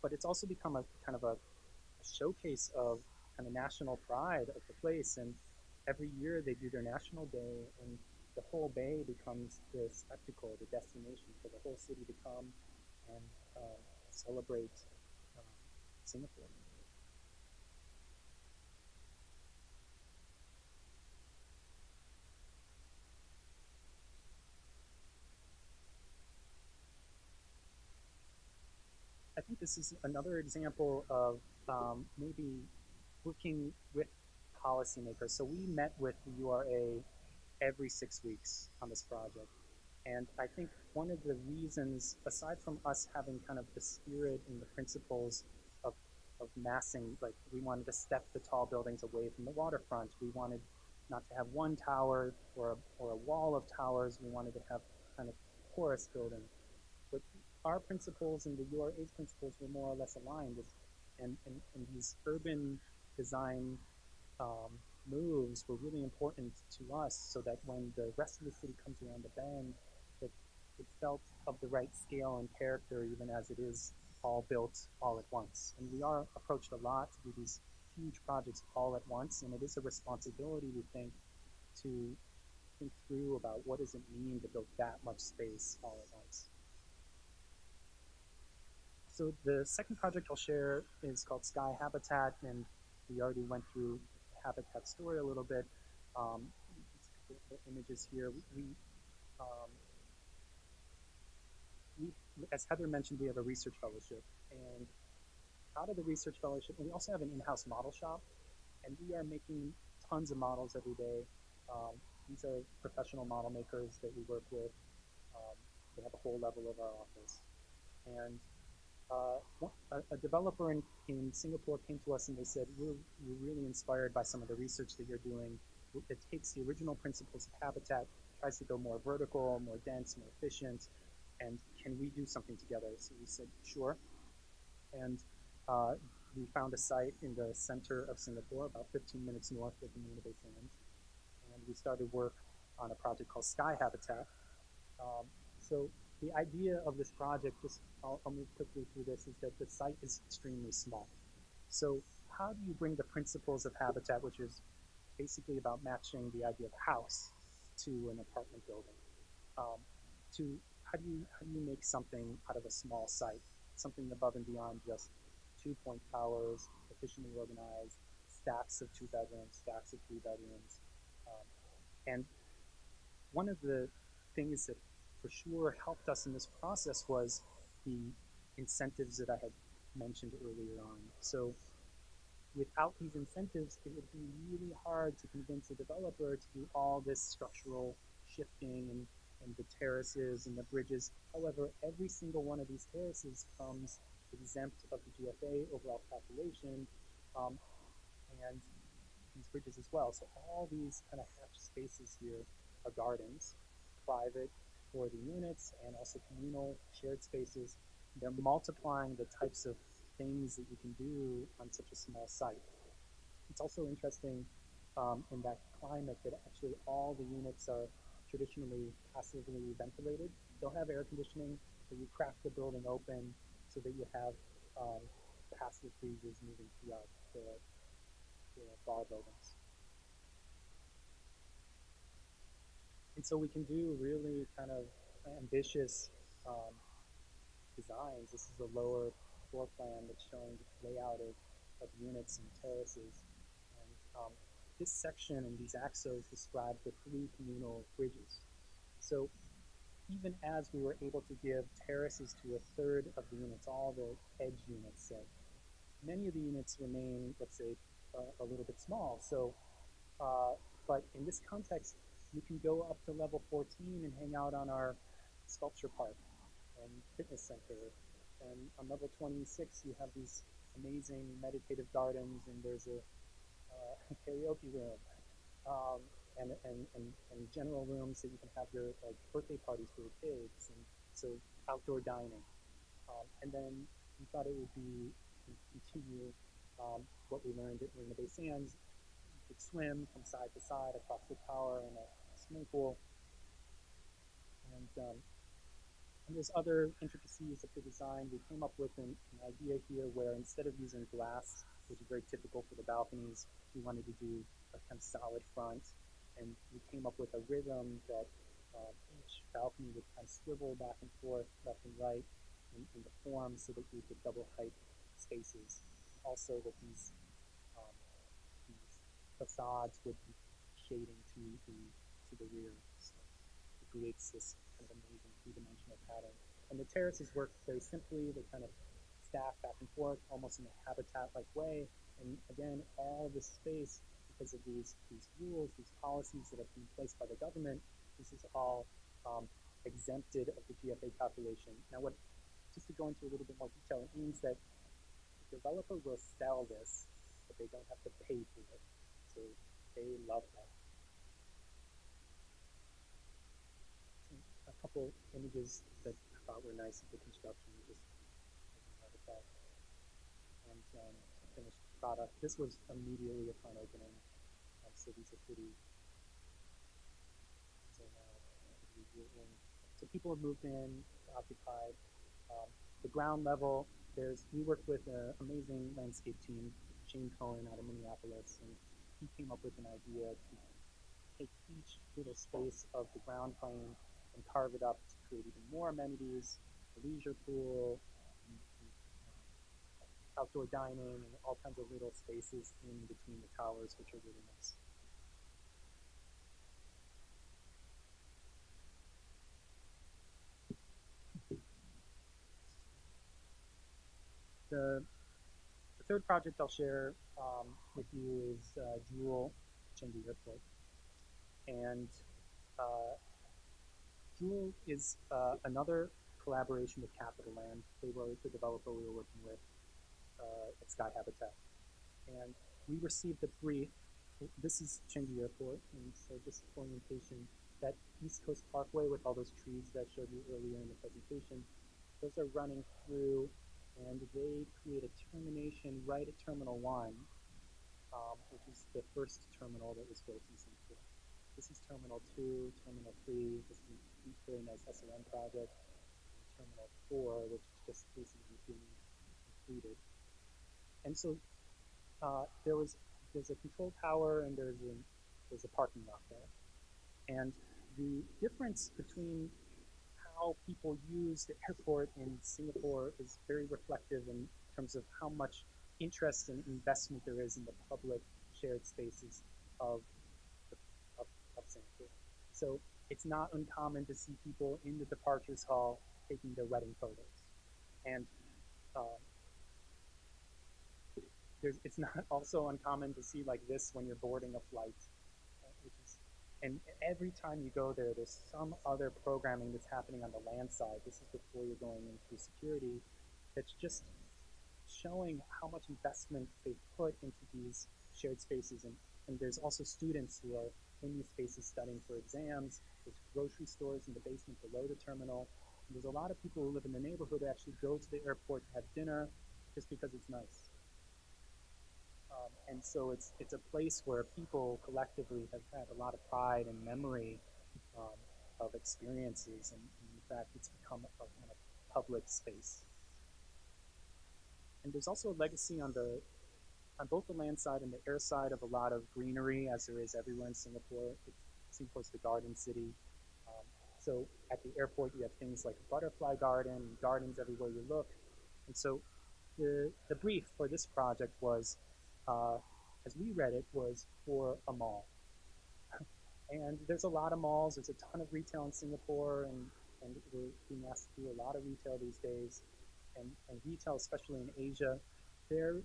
but it's also become a kind of a showcase of kind of national pride of the place. And every year they do their national day, and the whole bay becomes the spectacle, the destination for the whole city to come and celebrate um, Singapore. I think this is another example of maybe working with policymakers. So we met with the URA every 6 weeks on this project. And I think one of the reasons, aside from us having kind of the spirit and the principles of, of massing, like we wanted to step the tall buildings away from the waterfront. We wanted not to have one tower or a wall of towers. We wanted to have kind of porous building. But our principles and the URA's principles were more or less aligned. And these urban design um, moves were really important to us so that when the rest of the city comes around the bend, that it felt of the right scale and character, even as it is all built all at once. And we are approached a lot to do these huge projects all at once, and it is a responsibility, we think, to think through about what does it mean to build that much space all at once. So the second project I'll share is called Sky Habitat, and we already went through the habitat story a little bit. Just a couple of images here. Um, we, as Heather mentioned, we have a research fellowship, and out of the research fellowship, and we also have an in-house model shop, and we are making tons of models every day. These are professional model makers that we work with. They have a whole level of our office, and a developer in Singapore came to us and they said, we're really inspired by some of the research that you're doing. It takes the original principles of habitat, tries to go more vertical, more dense, more efficient, and can we do something together? So we said, sure. And we found a site in the center of Singapore, about 15 minutes north of the Marina Bay Sands. And we started work on a project called Sky Habitat. So the idea of this project, just I'll move quickly through this, is that the site is extremely small. So how do you bring the principles of habitat, which is basically about matching the idea of house to an apartment building, to how do you make something out of a small site, something above and beyond just 2-point towers, efficiently organized, stacks of 2 bedrooms, stacks of 3 bedrooms, and one of the things that for sure helped us in this process was the incentives that I had mentioned earlier on. So without these incentives, it would be really hard to convince a developer to do all this structural shifting and the terraces and the bridges. However, every single one of these terraces comes exempt of the GFA overall calculation, and these bridges as well. So all these kind of hatched spaces here are gardens, private for the units and also communal shared spaces. They're multiplying the types of things that you can do on such a small site. It's also interesting in that climate that actually all the units are traditionally passively ventilated. They'll have air conditioning, but you crack the building open so that you have passive breezes moving throughout the bar buildings. And so we can do really kind of ambitious designs. This is a lower floor plan that's showing the layout of units and terraces. And this section and these axos describe the 3 communal bridges. So even as we were able to give terraces to a third of the units, all the edge units, say, many of the units remain, let's say, a little bit small. So, but in this context, you can go up to level 14 and hang out on our sculpture park and fitness center. And on level 26, you have these amazing meditative gardens, and there's a karaoke room, and general rooms that you can have your like birthday parties for your kids, and so outdoor dining. And then we thought it would be continue what we learned at Marina Bay Sands. You could swim from side to side across the tower in a swimming pool. and there's other intricacies of the design. We came up with an idea here where instead of using glass, which is very typical for the balconies, we wanted to do a kind of solid front. And we came up with a rhythm that each balcony would kind of swivel back and forth, left and right, in the form so that you get double height spaces. Also that these facades would be shading to the rear. So it creates this kind of amazing three-dimensional pattern. And the terraces work very simply. They kind of stack back and forth almost in a habitat-like way. And again, all this space, because of these rules, these policies that have been placed by the government, this is all exempted of the GFA calculation. Now, just to go into a little bit more detail, it means that the developer will sell this, but they don't have to pay for it. So they love that. A couple images that I thought were nice of the construction, just as an artifact. And finished product. This was immediately upon opening, so these are pretty. So people have moved in, occupied. The ground level, we worked with an amazing landscape team, Shane Cohen out of Minneapolis, and he came up with an idea to take each little space of the ground plane and carve it up to create even more amenities, a leisure pool, and outdoor dining, and all kinds of little spaces in between the towers, which are really nice. The third project I'll share with you is Jewel, Changi Airport. And Jewel is another collaboration with Capital Land. They were the developer we were working with at Sky Habitat. And we received a brief. This is Changi Airport, and so this orientation, that East Coast Parkway with all those trees that I showed you earlier in the presentation, those are running through, and they create a termination right at Terminal 1, which is the first terminal that was built in Singapore. This is Terminal 2, Terminal 3, this is a very nice SOM project, and Terminal 4, which is just recently being completed. And so there's a control tower and there's a parking lot there. And the difference between how people use the airport in Singapore is very reflective in terms of how much interest and investment there is in the public shared spaces of Singapore. So it's not uncommon to see people in the departures hall taking their wedding photos. And it's not also uncommon to see like this when you're boarding a flight, and every time you go there, there's some other programming that's happening on the land side. This is before you're going in through security. That's just showing how much investment they've put into these shared spaces. And there's also students who are in these spaces studying for exams. There's grocery stores in the basement below the terminal. And there's a lot of people who live in the neighborhood who actually go to the airport to have dinner just because it's nice. And so it's a place where people collectively have had a lot of pride and memory of experiences, and in fact, it's become a kind of public space. And there's also a legacy on both the land side and the air side of a lot of greenery, as there is everywhere in Singapore. Singapore's the garden city. So at the airport, you have things like a butterfly garden, and gardens everywhere you look. And so the brief for this project was, as we read it, was for a mall. And there's a lot of malls. There's a ton of retail in Singapore, and we're being asked to do a lot of retail these days. And retail, especially in Asia, they're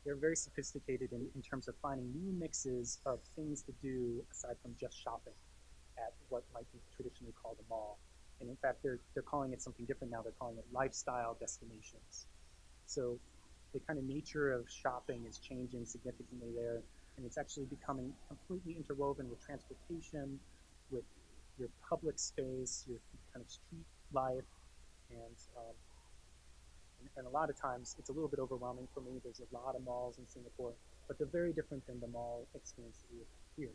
very sophisticated in terms of finding new mixes of things to do aside from just shopping at what might be traditionally called a mall. And in fact, they're calling it something different now. They're calling it lifestyle destinations. So the kind of nature of shopping is changing significantly there, and it's actually becoming completely interwoven with transportation, with your public space, your kind of street life, and a lot of times it's a little bit overwhelming for me. There's a lot of malls in Singapore, but they're very different than the mall experience that we have here.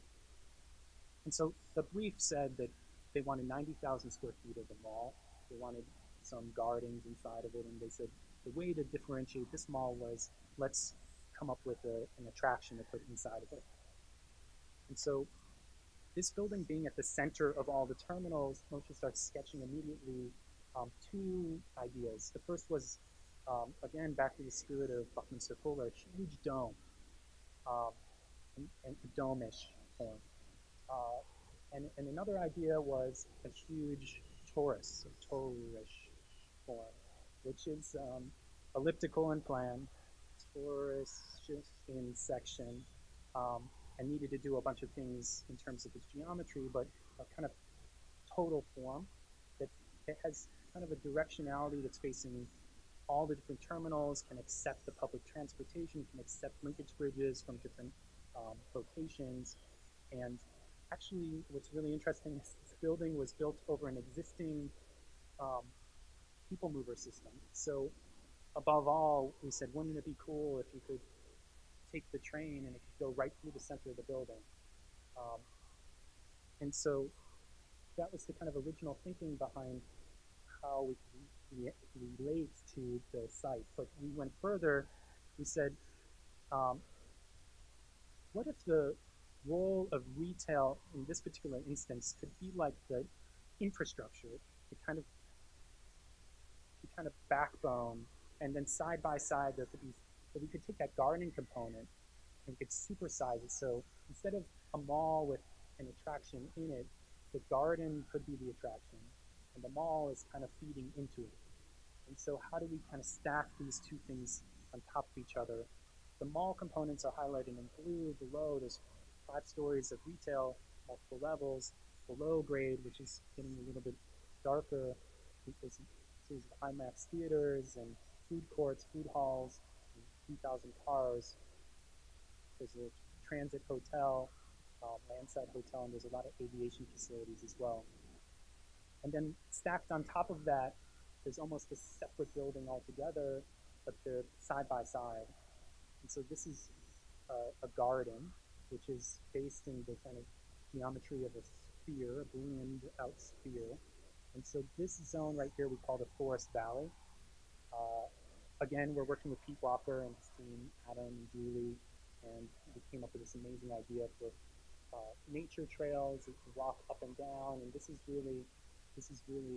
And so the brief said that they wanted 90,000 square feet of the mall. They wanted some gardens inside of it, and they said the way to differentiate this mall was let's come up with an attraction to put inside of it. And so this building being at the center of all the terminals, Moshe starts sketching immediately two ideas. The first was, again, back to the spirit of Buckman Circular, a huge dome, um, and a dome-ish form. And another idea was a huge torus, a torus form, which is elliptical in plan, torus in section, um, and needed to do a bunch of things in terms of its geometry, but a kind of total form that it has kind of a directionality that's facing all the different terminals, can accept the public transportation, can accept linkage bridges from different locations. And actually, what's really interesting is this building was built over an existing um, people mover system. So above all, we said, wouldn't it be cool if you could take the train and it could go right through the center of the building? Um, and so that was the kind of original thinking behind how we relate to the site. But we went further. We said, um, what if the role of retail in this particular instance could be like the infrastructure, the kind of backbone, and then side by side there could be, so we could take that gardening component and we could supersize it. So instead of a mall with an attraction in it, the garden could be the attraction, and the mall is kind of feeding into it. And so how do we kind of stack these two things on top of each other? The mall components are highlighted in blue. Below, there's 5 stories of retail, multiple levels. Below grade, which is getting a little bit darker, there's a series of IMAX theaters and food courts, food halls, and 3,000 cars. There's a transit hotel, landside hotel, and there's a lot of aviation facilities as well. And then stacked on top of that, there's almost a separate building altogether, but they're side by side. And so this is a garden, which is based in the kind of geometry of a sphere, a ballooned out sphere. And so this zone right here we call the Forest Valley. Again, we're working with Pete Walker and his team, Adam and Julie, and we came up with this amazing idea for nature trails that you walk up and down, and this is really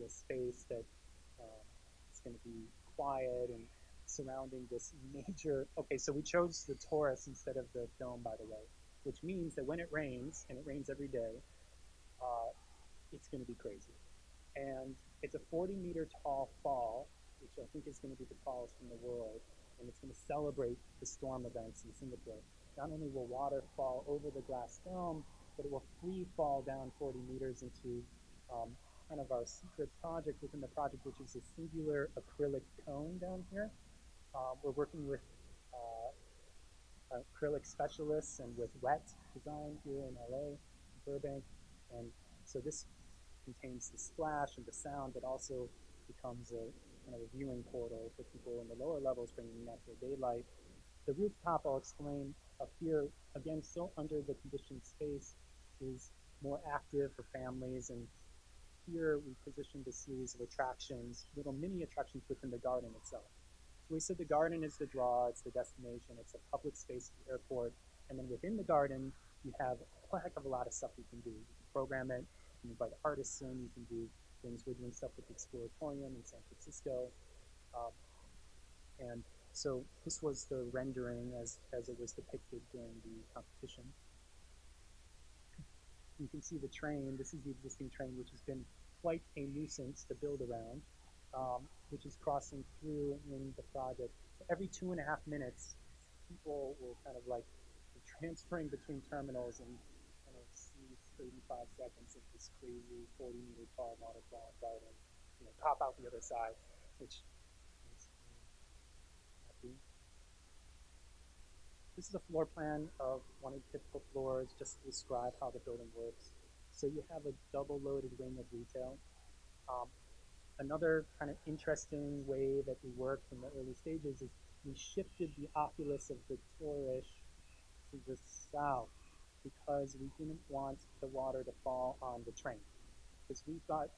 a space that is going to be quiet and surrounding this major. Okay, so we chose the torus instead of the dome, by the way, which means that when it rains, and it rains every day, it's going to be crazy. And it's a 40-meter tall fall, which I think is going to be the tallest in the world, and it's going to celebrate the storm events in Singapore. Not only will water fall over the glass dome, but it will free fall down 40 meters into kind of our secret project within the project, which is a singular acrylic cone down here. We're working with acrylic specialists and with wet design here in LA, Burbank, and so this contains the splash and the sound, but also becomes a kind of a viewing portal for people in the lower levels, bringing natural daylight. The rooftop, I'll explain up here, again, still under the conditioned space, is more active for families, and here we positioned a series of attractions, little mini attractions within the garden itself. So we said the garden is the draw, it's the destination, it's a public space at the airport, and then within the garden, you have a heck of a lot of stuff you can do. You can program it, you can invite artists in, you can do things. We're doing stuff with the Exploratorium in San Francisco. And so this was the rendering as it was depicted during the competition. You can see the train. This is the existing train, which has been quite a nuisance to build around, which is crossing through in the project. So every 2.5 minutes, people will kind of like be transferring between terminals and kind of see 35 seconds of this crazy 40-meter tall waterfall garden, pop out the other side, which makes me happy. This is a floor plan of one of the typical floors, just to describe how the building works. So you have a double-loaded wing of retail. Another kind of interesting way that we worked in the early stages is we shifted the oculus of the tourist to the south. because we didn't want the water to fall on the train. Because we thought,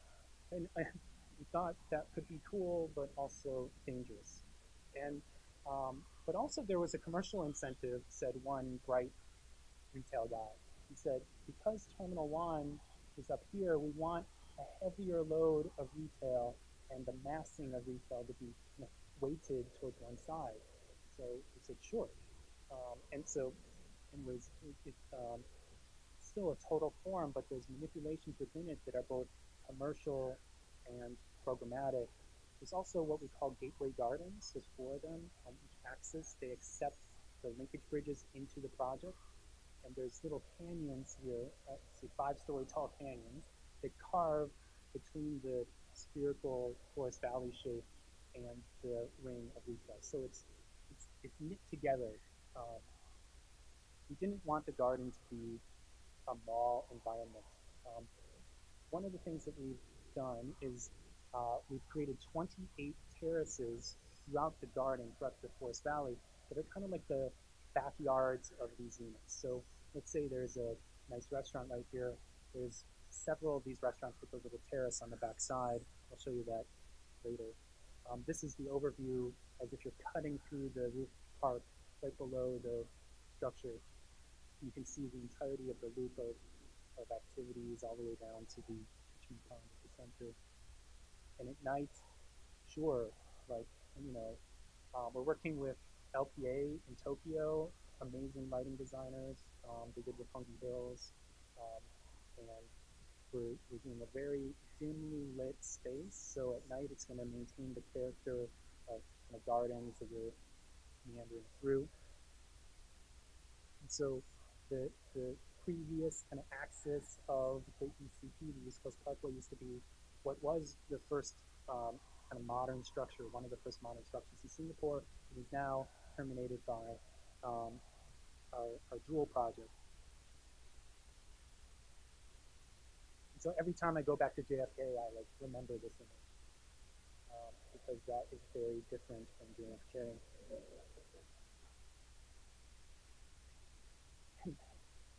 and we thought that could be cool, but also dangerous. And but also there was a commercial incentive, said one bright retail guy. He said, because Terminal 1 is up here, we want a heavier load of retail and the massing of retail to be weighted towards one side. So he said, sure. And so, anyways, it's still a total form, but there's manipulations within it that are both commercial and programmatic. There's also what we call gateway gardens. There's 4 of them on each axis. They accept the linkage bridges into the project. And there's little canyons here, say 5-story tall canyons, that carve between the spherical Forest Valley shape and the ring of retail. So it's knit together. We didn't want the garden to be a mall environment. One of the things that we've done is we've created 28 terraces throughout the garden, throughout the Forest Valley, that are kind of like the backyards of these units. So let's say there's a nice restaurant right here. There's several of these restaurants with a little terrace on the back side. I'll show you that later. This is the overview as if you're cutting through the roof park right below the structure. You can see the entirety of the loop of activities all the way down to the tree pond at the center. And at night, sure, like, we're working with LPA in Tokyo, amazing lighting designers. They did Roppongi Hills, and we're doing a very dimly lit space. So at night, it's going to maintain the character of kind of gardens that you're meandering through. And so the previous kind of axis of the ECP, the East Coast Parkway, used to be what was the first kind of modern structure, one of the first modern structures in Singapore. It is now terminated by our Jewel project. And so every time I go back to JFK, I like remember this image because that is very different from JFK.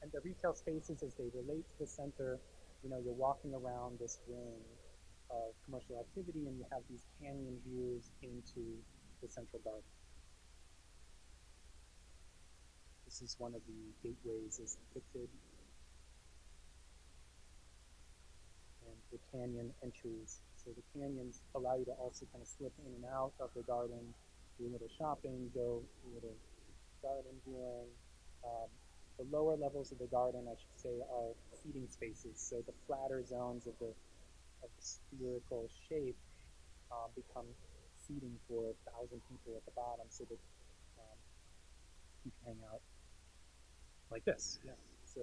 And the retail spaces, as they relate to the center, you're walking around this ring of commercial activity, and you have these canyon views into the central garden. This is one of the gateways as depicted. And the canyon entries. So the canyons allow you to also kind of slip in and out of the garden, do a little shopping, go a little garden viewing. The lower levels of the garden, I should say, are seating spaces. So the flatter zones of the spherical shape become seating for 1,000 people at the bottom, so that you can hang out like this. Yeah. So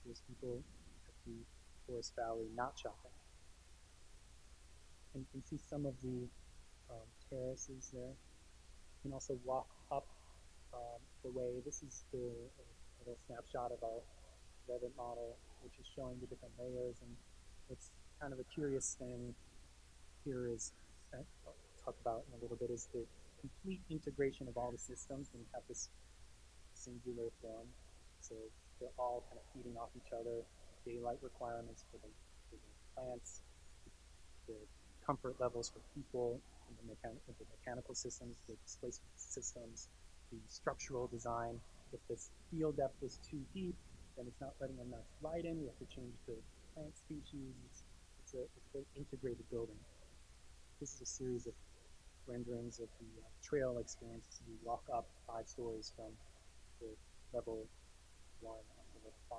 there's people at the Forest Valley not shopping. And you can see some of the terraces there. You can also walk up the way. This is the little snapshot of our Revit model, which is showing the different layers. And what's kind of a curious thing here is, I'll talk about in a little bit, is the complete integration of all the systems when you have this singular form. So they're all kind of feeding off each other, daylight requirements for the plants, the comfort levels for people, and the mechanical systems, the displacement systems, the structural design. If this field depth is too deep, then it's not letting enough light in. We have to change the plant species. It's a very integrated building. This is a series of renderings of the trail experience. We walk up 5 stories from the level 1 up to level 5.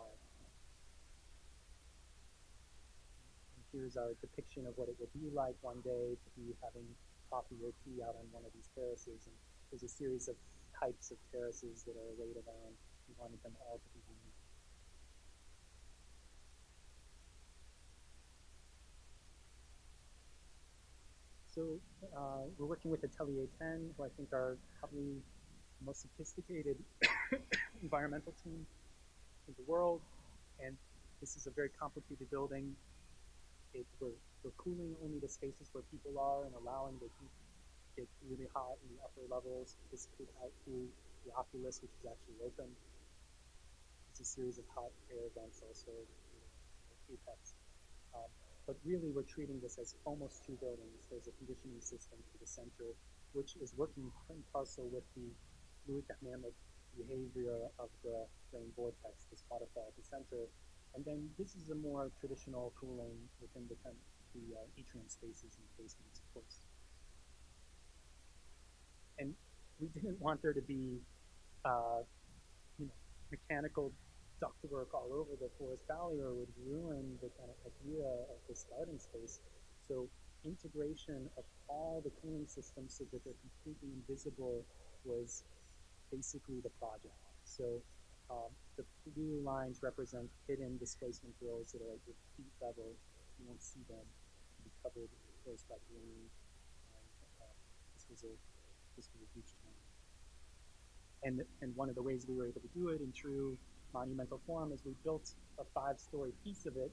And here's our depiction of what it will be like one day to be having coffee or tea out on one of these terraces. And there's a series of types of terraces that are arrayed around. We wanted them all to be unique. So we're working with Atelier 10, who I think are probably the most sophisticated environmental team in the world. And this is a very complicated building. We're cooling only the spaces where people are and allowing the heat to get really hot in the upper levels to dissipate out through the oculus, which is actually open. it's a series of hot air events also, at Apex. Um, but really, we're treating this as almost two buildings. There's a conditioning system to the center, which is working part and parcel with the fluid dynamic behavior of the rain vortex, this waterfall at the center. And then this is a more traditional cooling within the atrium spaces and basements, of course. And we didn't want there to be, uh, mechanical ductwork all over the forest valley, or it would ruin the kind of idea of this garden space. So integration of all the cooling systems so that they're completely invisible was basically the project. So the blue lines represent hidden displacement grills that are at your feet level. You won't see them. You'll be covered, of course, by green. And this was a huge challenge. And one of the ways we were able to do it in true monumental form is we built a 5-story piece of it,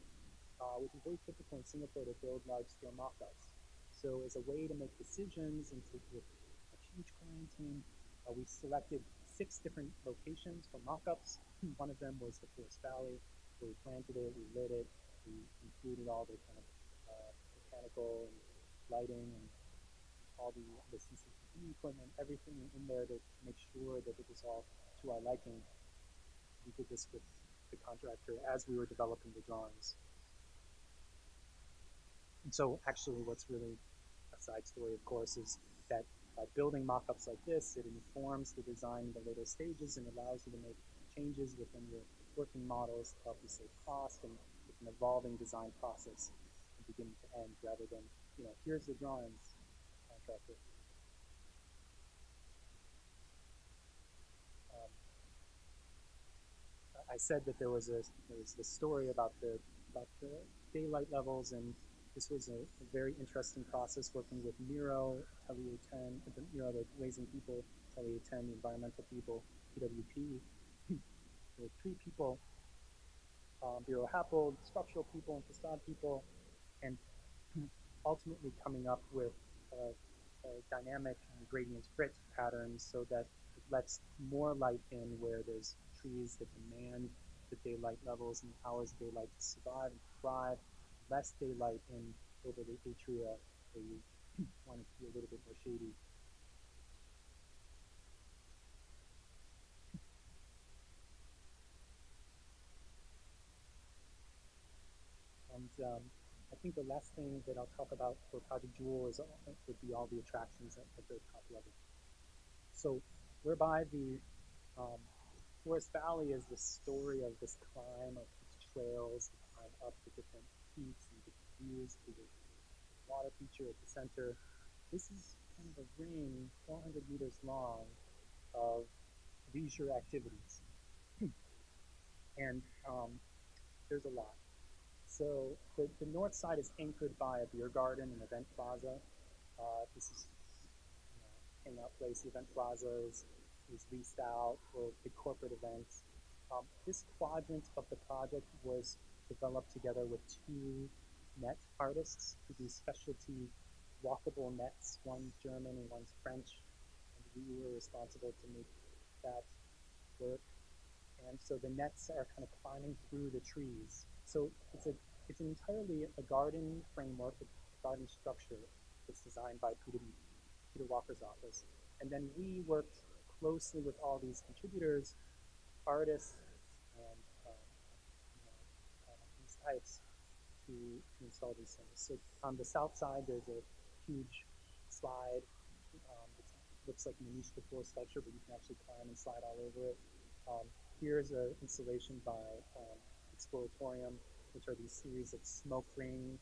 which is very typical in Singapore to build large-scale mock-ups. So as a way to make decisions and with a huge client team, we selected 6 different locations for mock-ups. One of them was the Forest Valley, where we planted it, we lit it, we included all the kind of mechanical and lighting and all the CCTV equipment, everything in there to make sure that it was all to our liking. We did this with the contractor as we were developing the drawings. And so actually what's really a side story, of course, is that by building mock-ups like this, it informs the design in the later stages and allows you to make changes within your working models to help you save cost, and it's an evolving design process from beginning to end rather than, here's the drawings, contractor. I said that there was this story about the daylight levels, and this was a very interesting process working with Miro, Atelier 10, the Blazing People, Atelier 10, the environmental people, PWP. There were 3 people, Bureau Happold, structural people, and facade people, and ultimately coming up with a dynamic and gradient grit patterns so that it lets more light in where there's trees that demand the daylight levels and hours of daylight to survive and thrive, less daylight in over the atria where you want it to be a little bit more shady. And I think the last thing that I'll talk about for Project Jewel would be all the attractions at the top level. So whereby the Forest Valley is the story of this climb, of these trails, the climb up the different peaks and different views to the water feature at the center. This is kind of a ring 400 meters long of leisure activities. And there's a lot. So the north side is anchored by a beer garden and event plaza. This is hangout place. The event plaza is leased out for big corporate events. This quadrant of the project was developed together with 2 net artists who do specialty walkable nets. One's German and one's French. And we were responsible to make that work. And so the nets are kind of climbing through the trees. So it's entirely a garden framework, a garden structure that's designed by Peter Walker's office. And then we worked closely with all these contributors, artists, and these types to install these things. So on the south side, there's a huge slide. It looks like a Manishka floor sculpture, but you can actually climb and slide all over it. Here's an installation by Exploratorium, which are these series of smoke ring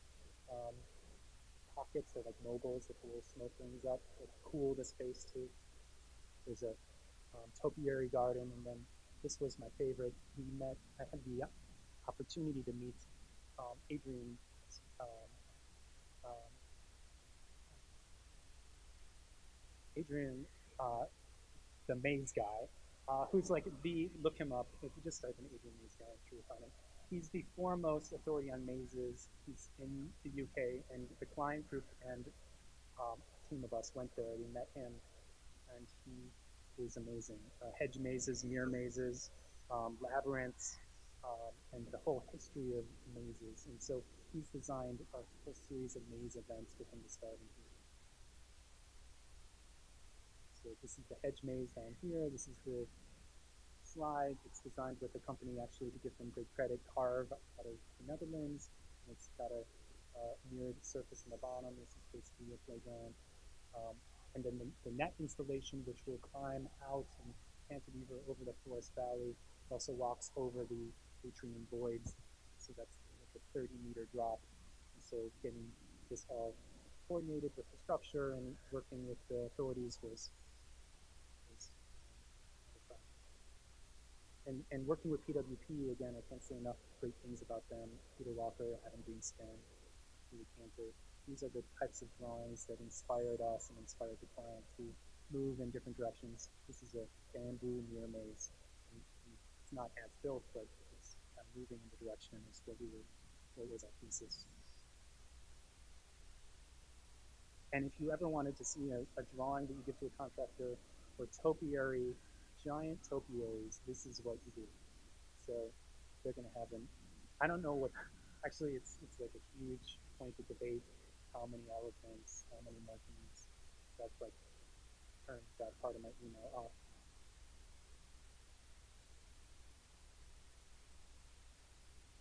pockets. They're like mobiles that blow smoke rings up that cool the space too. There's a topiary garden, and then this was my favorite. I had the opportunity to meet Adrian the maze guy, who's like look him up. If you just type in Adrian Maze guy, I'm sure you'll find him. He's the foremost authority on mazes. He's in the UK, and the client group and a team of us went there. We met him, and he is amazing. Hedge mazes, mirror mazes, labyrinths, and the whole history of mazes. And so he's designed a whole series of maze events within the Starving here. So this is the hedge maze down here. This is the slide. It's designed with a company actually to give them great credit, Carve out of the Netherlands. And it's got a mirrored surface in the bottom. This is basically a playground. And then the net installation, which will climb out and cantilever over the forest valley. It also walks over the atrium voids. So that's like a 30-meter drop. And so getting this all coordinated with the structure and working with the authorities was fun. And working with PWP, again, I can't say enough great things about them. Peter Walker, Adam Greenspan, Julie Cantor. These are the types of drawings that inspired us and inspired the client to move in different directions. This is a bamboo mirror maze. And it's not as built, but it's kind of moving in the direction as what was our thesis. And if you ever wanted to see a drawing that you give to a contractor or topiary, giant topiaries, this is what you do. So they're going to have them. I don't know what, actually it's like a huge point of debate. How many elephants, how many monkeys. That's like turned that part of my email off.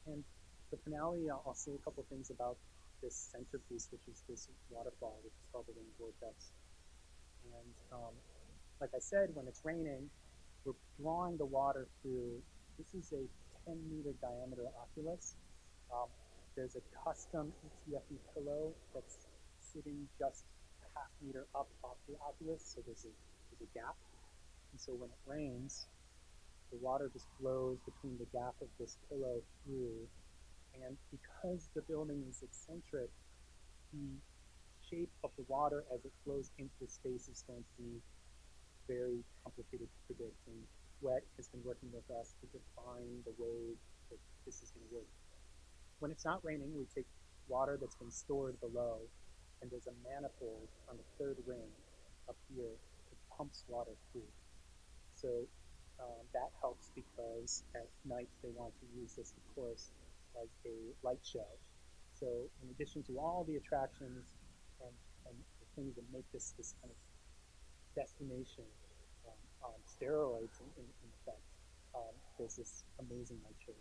And the finale, I'll say a couple things about this centerpiece, which is this waterfall, which is called the Rain Vortex. And like I said, when it's raining, we're drawing the water through. This is a 10-meter diameter oculus. There's a custom ETFE pillow that's sitting just a half meter up off the oculus, so there's a gap. And so when it rains, the water just flows between the gap of this pillow through. And because the building is eccentric, the shape of the water as it flows into the space is going to be very complicated to predict. And WET has been working with us to define the way that this is going to work. When it's not raining, we take water that's been stored below, and there's a manifold on the third ring up here that pumps water through. So that helps because at night they want to use this, of course, as a light show. So in addition to all the attractions and the things that make this kind of destination on steroids in effect, there's this amazing light show.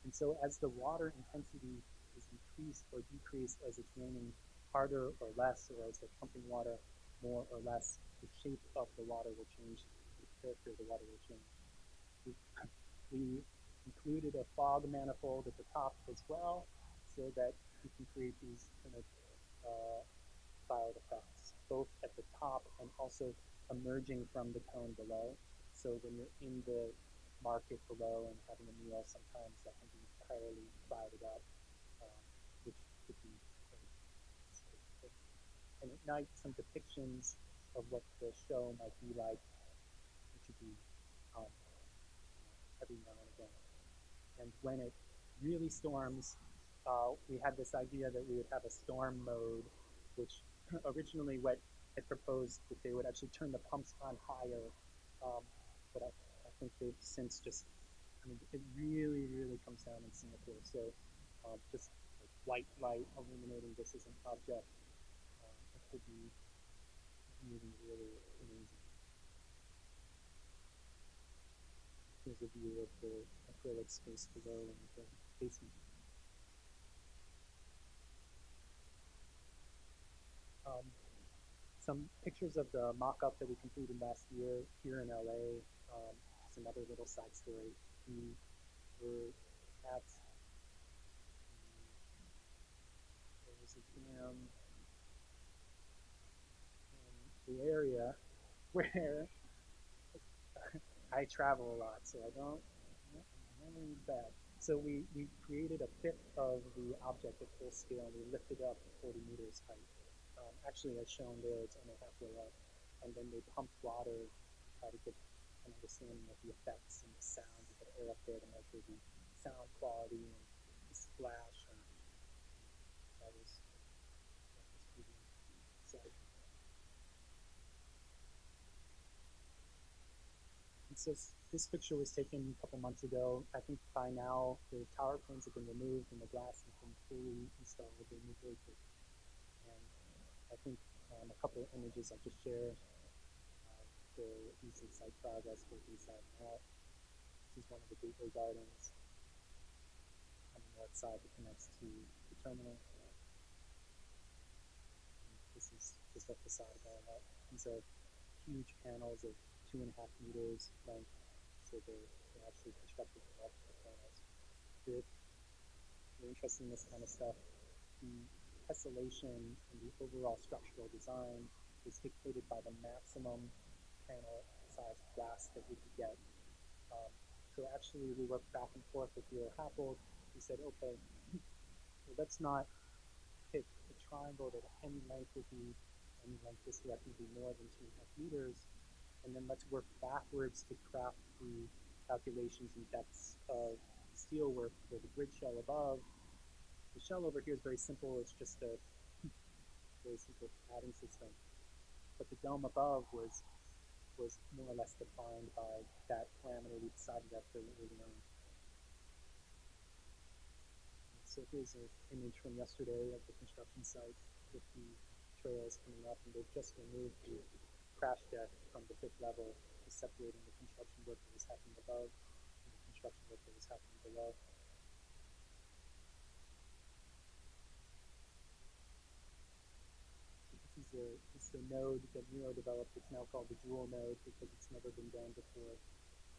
And so as the water intensity is increased or decreased as it's raining harder or less, or as they're pumping water more or less, the shape of the water will change, the character of the water will change. We included a fog manifold at the top as well, so that you can create these kind of cloud effects, both at the top and also emerging from the cone below. So when you're in the market below and having a meal, sometimes that can be entirely clouded up, which could be great. And at night, some depictions of what the show might be like, which would be every now and again. And when it really storms, we had this idea that we would have a storm mode, which originally WET had proposed that they would actually turn the pumps on higher, but I think they've since just, it really, really comes down in Singapore. So just like white light illuminating this as an object, it could be really, really amazing. Here's a view of the acrylic space below in the basement. Some pictures of the mock-up that we completed last year here in LA. Just another little side story. We were at there was a dam in the area where I travel a lot, so my memory is bad. So we created a fifth of the object at full scale, and we lifted up to 40 meters height. Actually, as shown there, it's only halfway up. And then they pumped water to try to get an understanding of the effects and the sound. We put air up there to measure the sound quality and the splash. And that was pretty exciting. And so this picture was taken a couple months ago. I think by now the tower cranes have been removed and the glass has been fully installed. They move really quick. And I think a couple of images I'll just share. The recent site progress for the inside and out. This is one of the gateway gardens on the north side that connects to the terminal. And this is just off the side of all that. These are huge panels of 2.5 meters length, so they're actually constructed with multiple panels. If you're interested in this kind of stuff, the tessellation and the overall structural design is dictated by the maximum panel size glass that we could get. So actually we worked back and forth with your Happold. We said, okay, well, let's not pick a triangle that any length would be, any length this direction would be more than 2.5 meters, and then let's work backwards to craft the calculations and depths of steel work for the grid shell above. The shell over here is very simple. It's just a very simple padding system. But the dome above was more or less defined by that parameter we decided after early on. So here's an image from yesterday of the construction site with the trails coming up, and they've just removed the crash deck from the 5th level, separating the construction work that was happening above and the construction work that was happening below. This is a node that Nero developed. It's now called the Jewel node because it's never been done before.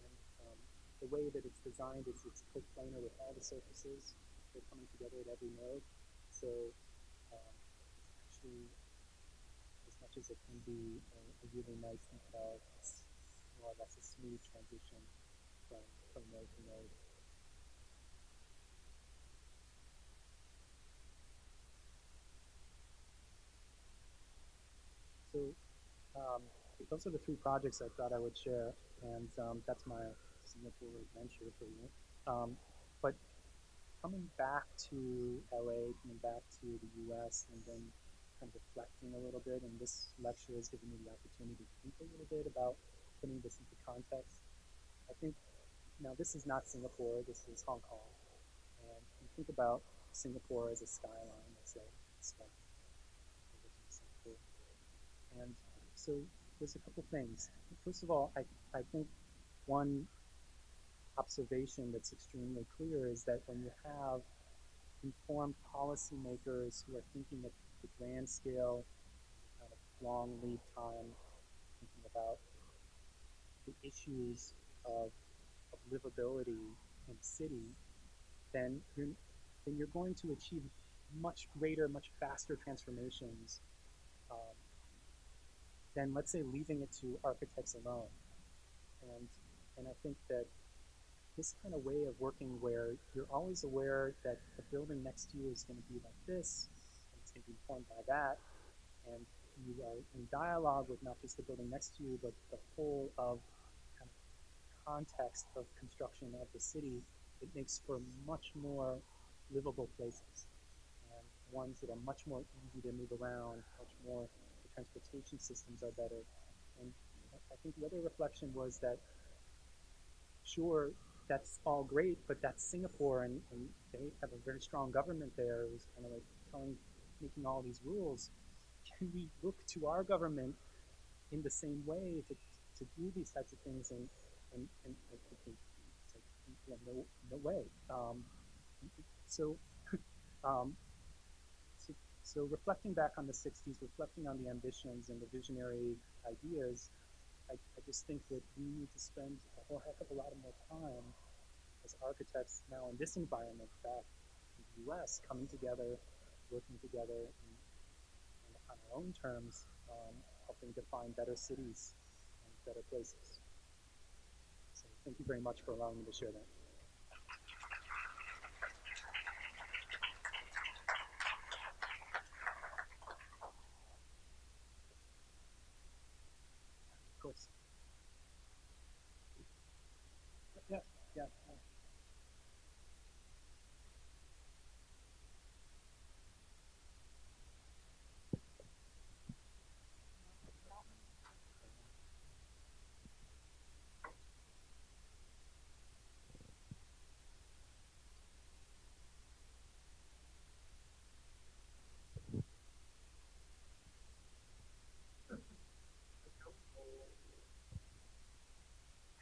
And the way that it's designed is it's coplanar with all the surfaces. They're coming together at every node. So it's actually, as much as it can be a really nice detail, it's more or less a smooth transition from node to node. So those are the 3 projects I thought I would share, and that's my Singapore adventure for you. But coming back to LA, coming back to the US, and then kind of reflecting a little bit, and this lecture has given me the opportunity to think a little bit about putting this into context. I think, now this is not Singapore, this is Hong Kong, and you think about Singapore as a skyline, let's say, sky. And so there's a couple things. First of all, I think one observation that's extremely clear is that when you have informed policymakers who are thinking at the grand scale, kind of long lead time, thinking about the issues of livability in the city, then you're going to achieve much greater, much faster transformations than, let's say, leaving it to architects alone. And I think that this kind of way of working where you're always aware that the building next to you is going to be like this, and it's going to be informed by that, and you are in dialogue with not just the building next to you, but the whole of kind of context of construction of the city, it makes for much more livable places, and ones that are much more easy to move around, much more, the transportation systems are better. And I think the other reflection was that, sure, that's all great, but that's Singapore, and they have a very strong government there who's kind of like making all these rules. Can we look to our government in the same way to do these types of things? And it's like, yeah, no way. So reflecting back on the 60s, reflecting on the ambitions and the visionary ideas, I just think that we need to spend a whole heck of a lot more time as architects now in this environment back in the US, coming together, working together, and on our own terms, helping define better cities and better places. So thank you very much for allowing me to share that. Of course. Yeah.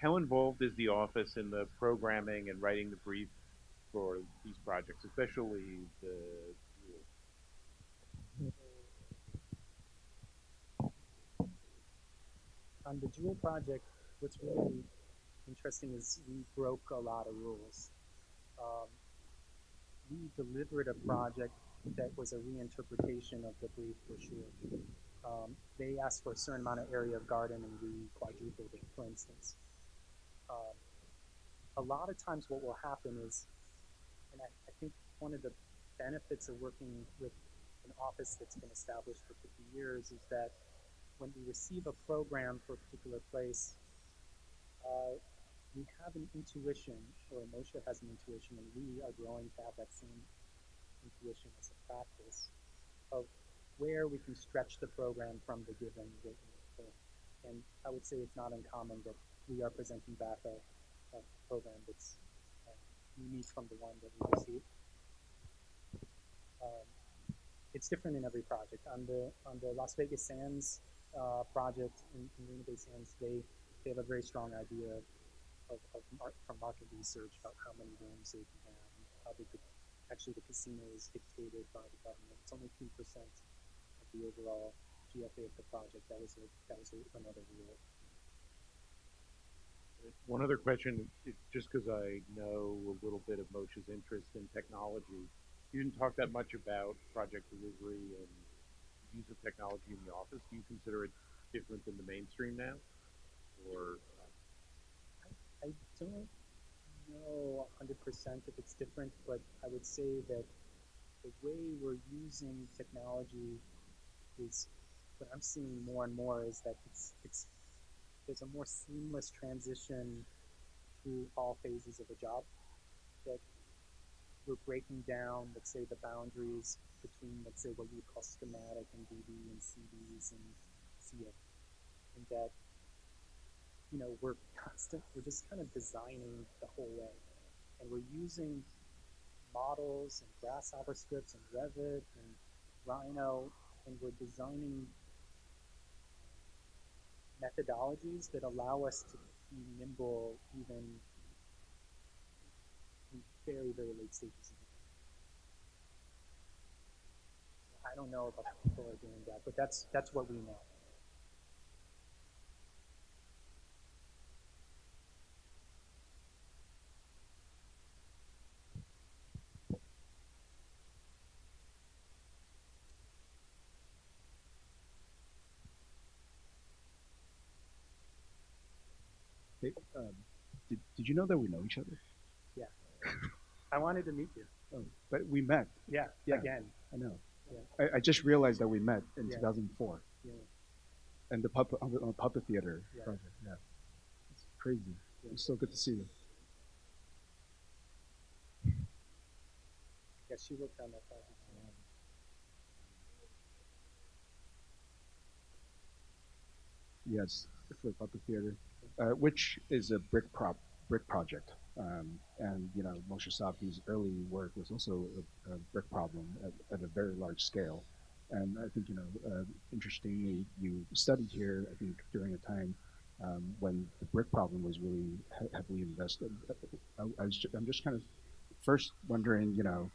how involved is the office in the programming and writing the brief for these projects, especially the On the Jewel project, what's really interesting is we broke a lot of rules. Um, we delivered a project that was a reinterpretation of the brief for sure. They asked for a certain amount of area of garden and we quadrupled it, for instance. Um, a lot of times what will happen is, and I think one of the benefits of working with an office that's been established for 50 years is that when we receive a program for a particular place, we have an intuition, or Moshe has an intuition, and we are growing to have that same intuition as a practice of where we can stretch the program from the given written form. And I would say it's not uncommon that we are presenting back a program that's unique from the one that we received. It's different in every project. On the Las Vegas Sands project in Marina Bay Sands, they have a very strong idea from market research about how many rooms they can have and how they could. Actually, the casino is dictated by the government. It's only 3% of the overall GFA of the project. That was another rule. one other question, just because I know a little bit of Moshe's interest in technology, you didn't talk that much about project delivery and use of technology in the office. Do you consider it different than the mainstream now, or I don't know 100% if it's different, but I would say that the way we're using technology is, what I'm seeing more and more is that there's a more seamless transition through all phases of a job, that we're breaking down, let's say, the boundaries between, let's say, what we call schematic and DD and CDs and CF, and that, you know, we're just kind of designing the whole way, and we're using models and Grasshopper scripts and Revit and Rhino, and we're designing methodologies that allow us to be nimble even in very, very late stages of the game. I don't know if other people are doing that, but that's what we know. Hey, did you know that we know each other? Yeah. I wanted to meet you. Oh, but we met. Yeah, again. I know. Yeah. I just realized that we met in Yeah. 2004. Yeah. And the puppet on the puppet theater Yeah. project. Yeah. It's crazy. Yeah. It's so good to see you. Yeah, she worked on that project. Yes, for puppet theater, which is a brick project. And you know, Moshe Safdie's early work was also a brick problem at a very large scale. And I think, you know, interestingly, you studied here, I think, during a time when the brick problem was really heavily invested. I'm just kind of first wondering, you know,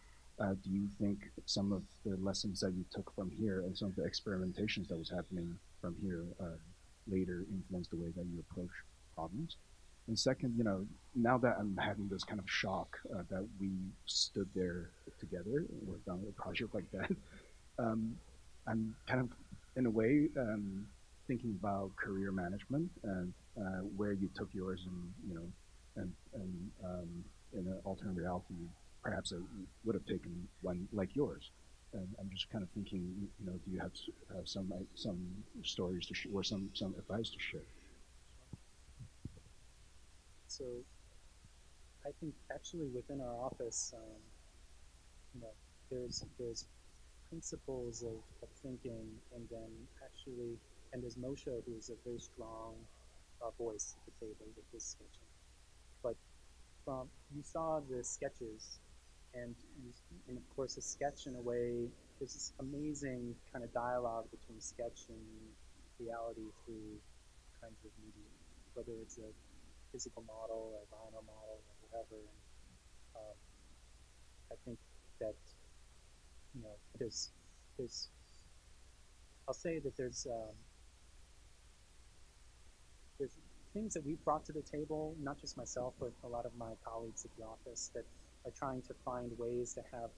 do you think some of the lessons that you took from here and some of the experimentations that was happening from here later influenced the way that you approach problems? And second, you know, now that I'm having this kind of shock that we stood there together and worked on a project like that, I'm kind of, in a way, thinking about career management and where you took yours, and you know, and in an alternate reality, perhaps I would have taken one like yours. And I'm just kind of thinking, you know, do you have some stories to share or some advice to share? So I think actually within our office, you know, there's principles of thinking, and then actually, and there's Moshe, who is a very strong voice at the table with his sketching. But you saw the sketches, and of course a sketch, in a way, there's this amazing kind of dialogue between sketch and reality through kinds of media, whether it's a physical model or vinyl model or whatever. And I think that there's I'll say that there's things that we've brought to the table, not just myself, but a lot of my colleagues at the office that are trying to find ways to have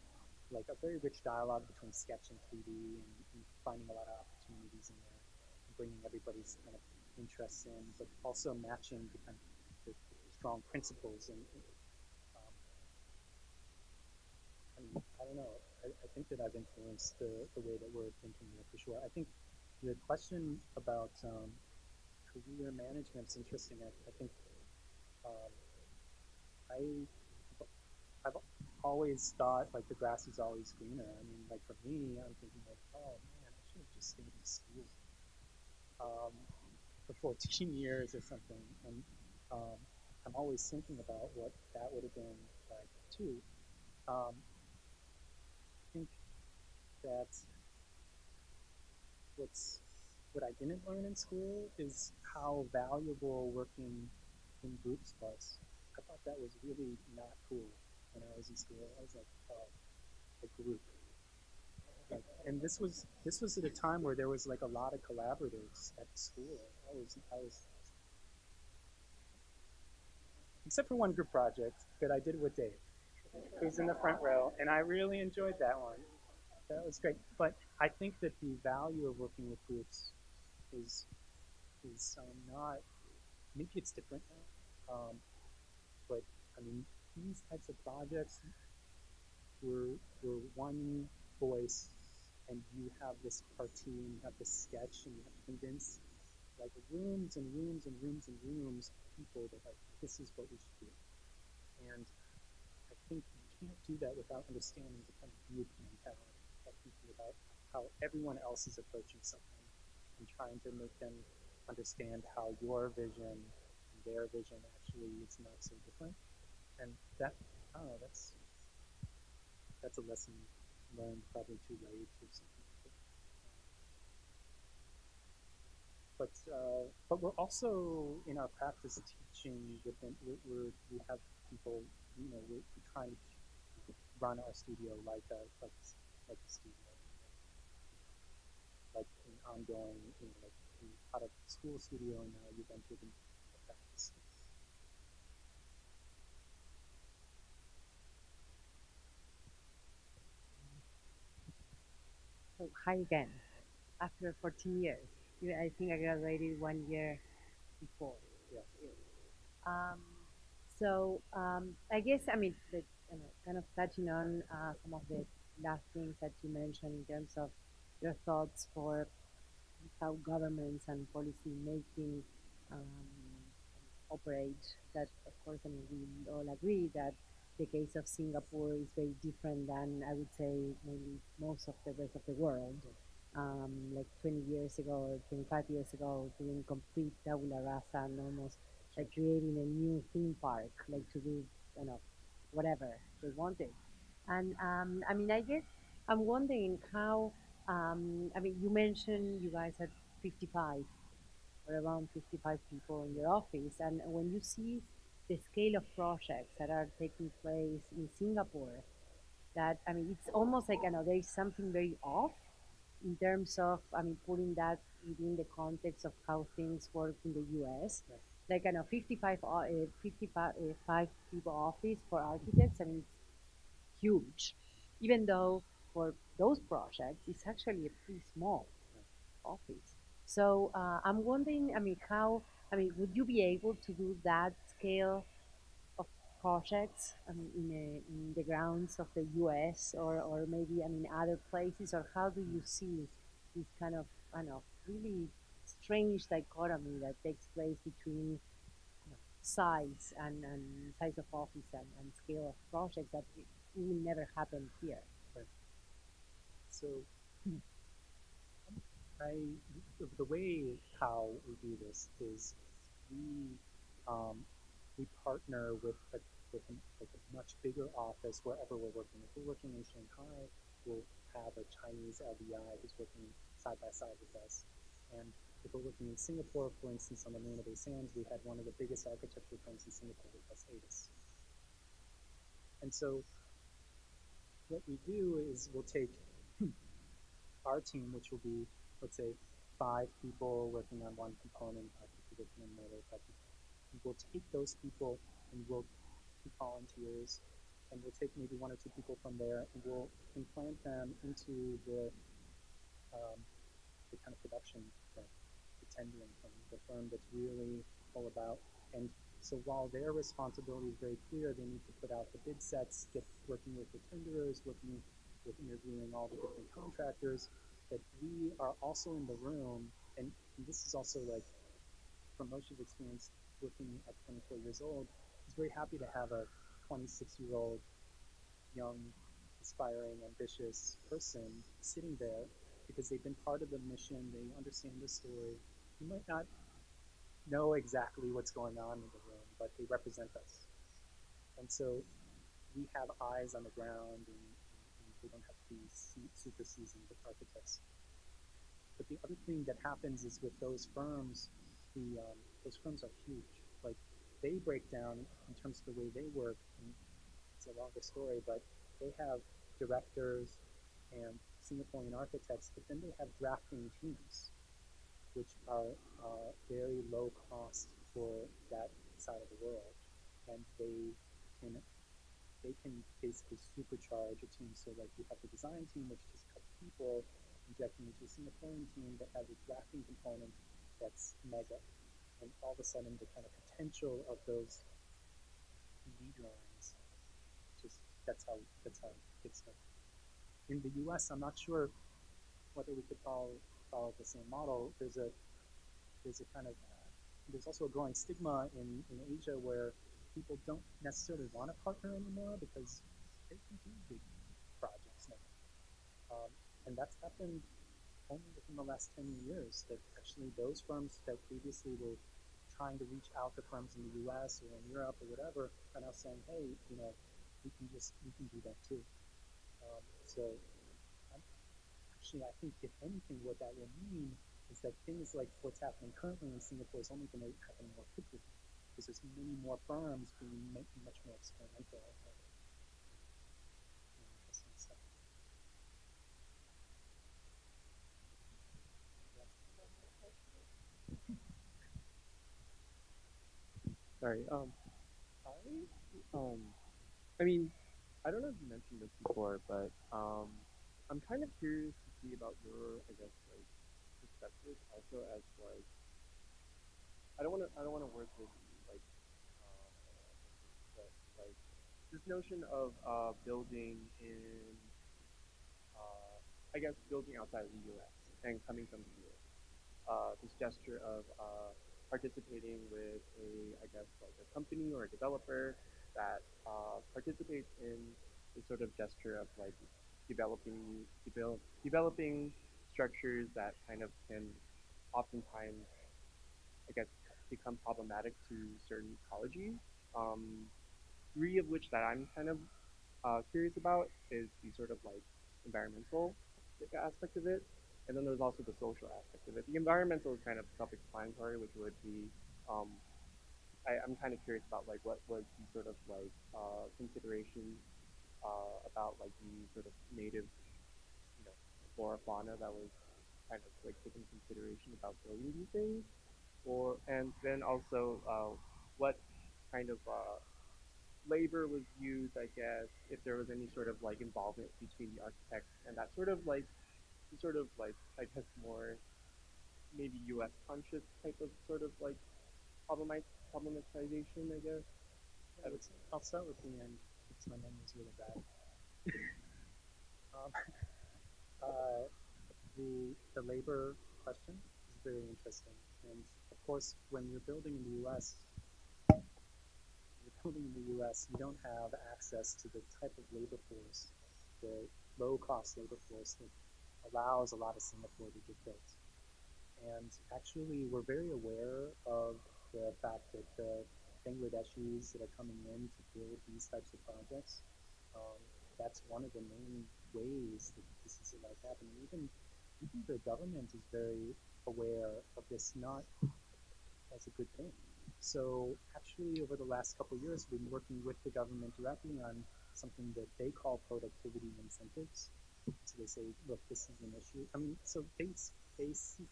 like a very rich dialogue between sketch and 3D and finding a lot of opportunities in there and bringing everybody's kind of interests in, but also matching the kind of the strong principles. And I mean, I don't know. I think that I've influenced the way that we're thinking there for sure. I think the question about career management's interesting. I think I I've always thought like the grass is always greener. I mean, like for me, I'm thinking like, oh man, I should have just stayed in school for 14 years or something. And I'm always thinking about what that would have been like too. I think that what I didn't learn in school is how valuable working in groups was. I thought that was really not cool when I was in school. I was like, oh, a group. Like, and this was at a time where there was like a lot of collaboratives at the school. I was except for one group project that I did with Dave, who's in the front row, and I really enjoyed that one. That was great. But I think that the value of working with groups is not, maybe it's different now, but I mean, these types of projects were one voice, and you have this cartoon, you have this sketch, and you have to convince like rooms and rooms and rooms and rooms of people that like, this is what we should do. And I think you can't do that without understanding the kind of group mentality of thinking about how everyone else is approaching something and trying to make them understand how your vision and their vision actually is not so different. And that, I don't know, that's a lesson learned probably too late or something like that. But we're also in our practice teaching within. We have people, we're trying to run our studio like a studio, like an ongoing, like out of school studio, and now you've entered into a practice space. So hi again. After 14 years, I think I graduated 1 year before. Yeah. Um, so I guess I mean, kind of touching on some of the last things that you mentioned in terms of your thoughts for how governments and policy making um, operate. That of course, I mean, we all agree that the case of Singapore is very different than I would say maybe most of the rest of the world. Like 20 years ago or 25 years ago, doing complete tabula rasa and almost like creating a new theme park, like to do, whatever they wanted. And I mean, I guess I'm wondering how, I mean, you mentioned you guys had 55 or around 55 people in your office. And when you see the scale of projects that are taking place in Singapore, that I mean, it's almost like there is something very off in terms of I mean, putting that within the context of how things work in the U.S. Right. Like 55 people office for architects. I mean, it's huge, even though for those projects it's actually a pretty small office. So I'm wondering, I mean, how, I mean, would you be able to do that scale of projects, I mean, in the grounds of the U.S. or maybe, I mean, other places, or how do you see this kind of, I don't know, really strange dichotomy that takes place between size and size of office and scale of projects that it will never happen here? Right. So the way how we do this is we we partner with like a much bigger office wherever we're working. If we're working in Shanghai, we'll have a Chinese LBI who's working side by side with us, and if we're looking in Singapore, for instance, on the Marina Bay Sands, we had one of the biggest architecture firms in Singapore with us, ADIS. And so what we do is we'll take our team, which will be, let's say, 5 people working on one component, 5 people working on another, 5 people. And we'll take those people and we'll be volunteers, and we'll take maybe 1 or 2 people from there, and we'll implant them into the kind of production firm, the tendering firm, the firm that's really all about. And so while their responsibility is very clear, they need to put out the bid sets, working with the tenderers, working with interviewing all the different contractors, that we are also in the room. And this is also like, from Moshe's experience working at 24 years old, he's very happy to have a 26-year-old young, aspiring, ambitious person sitting there because they've been part of the mission, they understand the story. You might not know exactly what's going on in the room, but they represent us. And so we have eyes on the ground, and we don't have to be super seasoned architects. But the other thing that happens is with those firms, those firms are huge. Like, they break down in terms of the way they work, and it's a longer story, but they have directors and Singaporean architects, but then they have drafting teams, which are very low cost for that side of the world, and they can basically supercharge a team. So like, you have the design team, which just cuts people, injecting into a Singaporean team that has a drafting component that's mega, and all of a sudden the kind of potential of those PV drawings, that's how it gets started. In the U.S., I'm not sure whether we could follow the same model. There's also a growing stigma in Asia where people don't necessarily want to partner anymore because they can do big projects now. And that's happened only within the last 10 years, that actually those firms that previously were trying to reach out to firms in the US or in Europe or whatever are now saying, hey, we can do that too. So I think if anything, what that will mean is that things like what's happening currently in Singapore is only going to happen more quickly because there's many more firms being much more experimental and interesting stuff. Sorry. I mean, I don't know if you mentioned this before, but I'm kind of curious to see about your, I guess, like, perspective also as like, I don't want to work with like, but like this notion of building in, I guess, building outside of the U.S. and coming from the U.S. This gesture of participating with I guess, like a company or a developer that participates in this sort of gesture of like developing structures that kind of can oftentimes, I guess, become problematic to certain ecologies. Three of which that I'm kind of curious about is the sort of like environmental aspect of it, and then there's also the social aspect of it. The environmental is kind of self-explanatory, which would be I'm kind of curious about like what was the sort of like considerations about like the sort of native, flora fauna that was kind of like taken into consideration about building these things, and then also what kind of labor was used, I guess, if there was any sort of like involvement between the architects and that sort of like I guess more maybe U.S. conscious type of sort of like problematization, I guess. I'll start with the end because my memory is really bad. The labor question is very interesting, and of course, when you're building in the U.S., you don't have access to the type of labor force, the low-cost labor force that allows a lot of Singapore to get built. And actually, we're very aware of the fact that the Bangladeshis that are coming in to build these types of projects, that's one of the main ways that this is like happening. Even the government is very aware of this not as a good thing. So actually, over the last couple of years, we've been working with the government directly on something that they call productivity incentives. So they say, look, this is an issue. I mean, so they see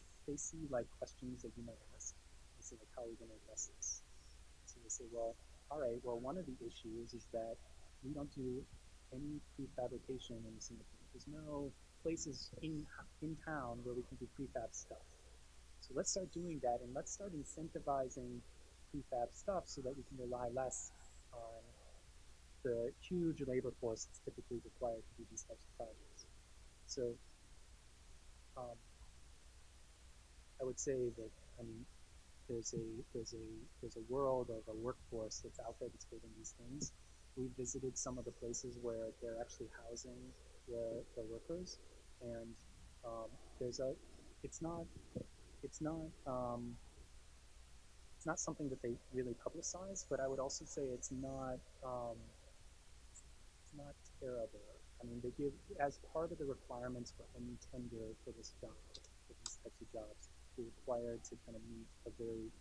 like questions that you might ask. They say, like, how are we going to address this? So they say, well, all right, well, one of the issues is that we don't do any prefabrication in Singapore. There's no places in town where we can do prefab stuff. So let's start doing that, and let's start incentivizing prefab stuff so that we can rely less on the huge labor force that's typically required to do these types of projects. So I would say that, I mean, there's a world of a workforce that's out there that's building these things. We visited some of the places where they're actually housing the workers, and it's not something that they really publicize, but I would also say it's not terrible. I mean, they give, as part of the requirements for any tender for this job, for these types of jobs, you're required to kind of meet a very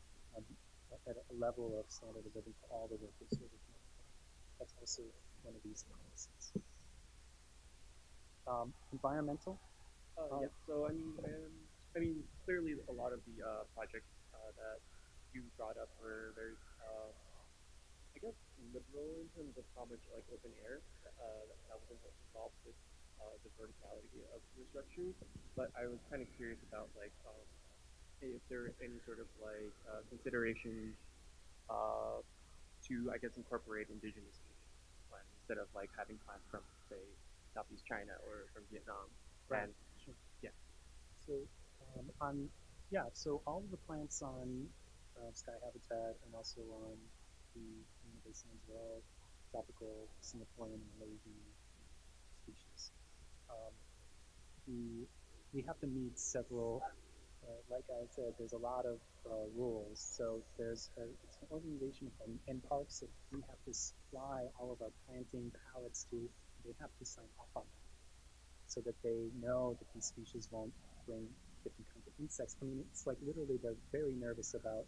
at a level of standard of living for all the workers who are working on the project. That's also one of these policies. Environmental. Yeah. So I mean, clearly a lot of the projects that you brought up were very, I guess, liberal in terms of how much like open air that was involved with the verticality of your structures. But I was kind of curious about like if there are any sort of like considerations to, I guess, incorporate indigenous species when instead of like having plants from, say, Southeast China or from Vietnam. Right. And Sure. yeah. So so all of the plants on Sky Habitat and also on the Marina Bay Sands are all tropical Singaporean and Malaysian species. We have to meet several. Like I said, there's a lot of rules. So it's an organization called NParks that we have to supply all of our planting pallets to. They have to sign off on that, so that they know that these species won't bring different kinds of insects. I mean, it's like literally they're very nervous about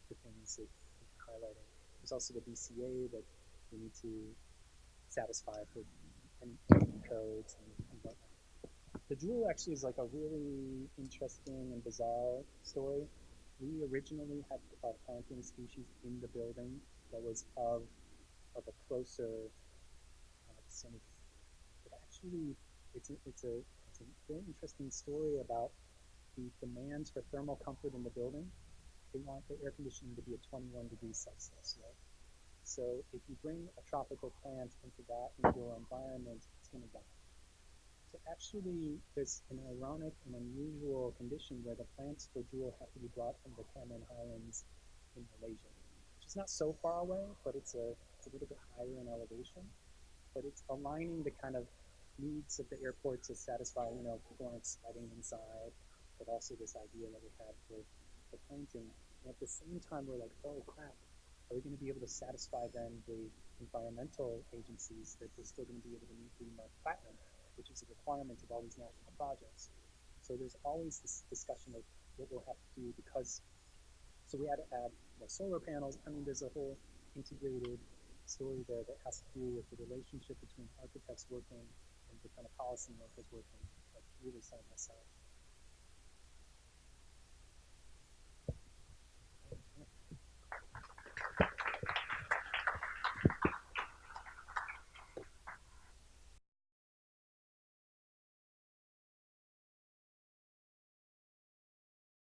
the things that you're highlighting. There's also the BCA that we need to satisfy for any codes and whatnot. The jewel actually is like a really interesting and bizarre story. We originally had a planting species in the building that was of a closer vicinity. But actually, it's a very interesting story about the demands for thermal comfort in the building. They want the air conditioning to be at 21 degrees Celsius, right? So if you bring a tropical plant into that indoor environment, it's going to die. So actually, there's an ironic and unusual condition where the plants for jewel have to be brought from the Cameron Highlands in Malaysia, which is not so far away, but it's a little bit higher in elevation. But it's aligning the kind of needs of the airport to satisfy, people aren't sweating inside, but also this idea that we had for planting. And at the same time, we're like, oh crap, are we going to be able to satisfy then the environmental agencies that we're still going to be able to meet Green Mark Platinum, which is a requirement of all these national projects. So there's always this discussion of what we'll have to do so we had to add more solar panels. I mean, there's a whole integrated story there that has to do with the relationship between architects working and the kind of policymakers working, like really side by side.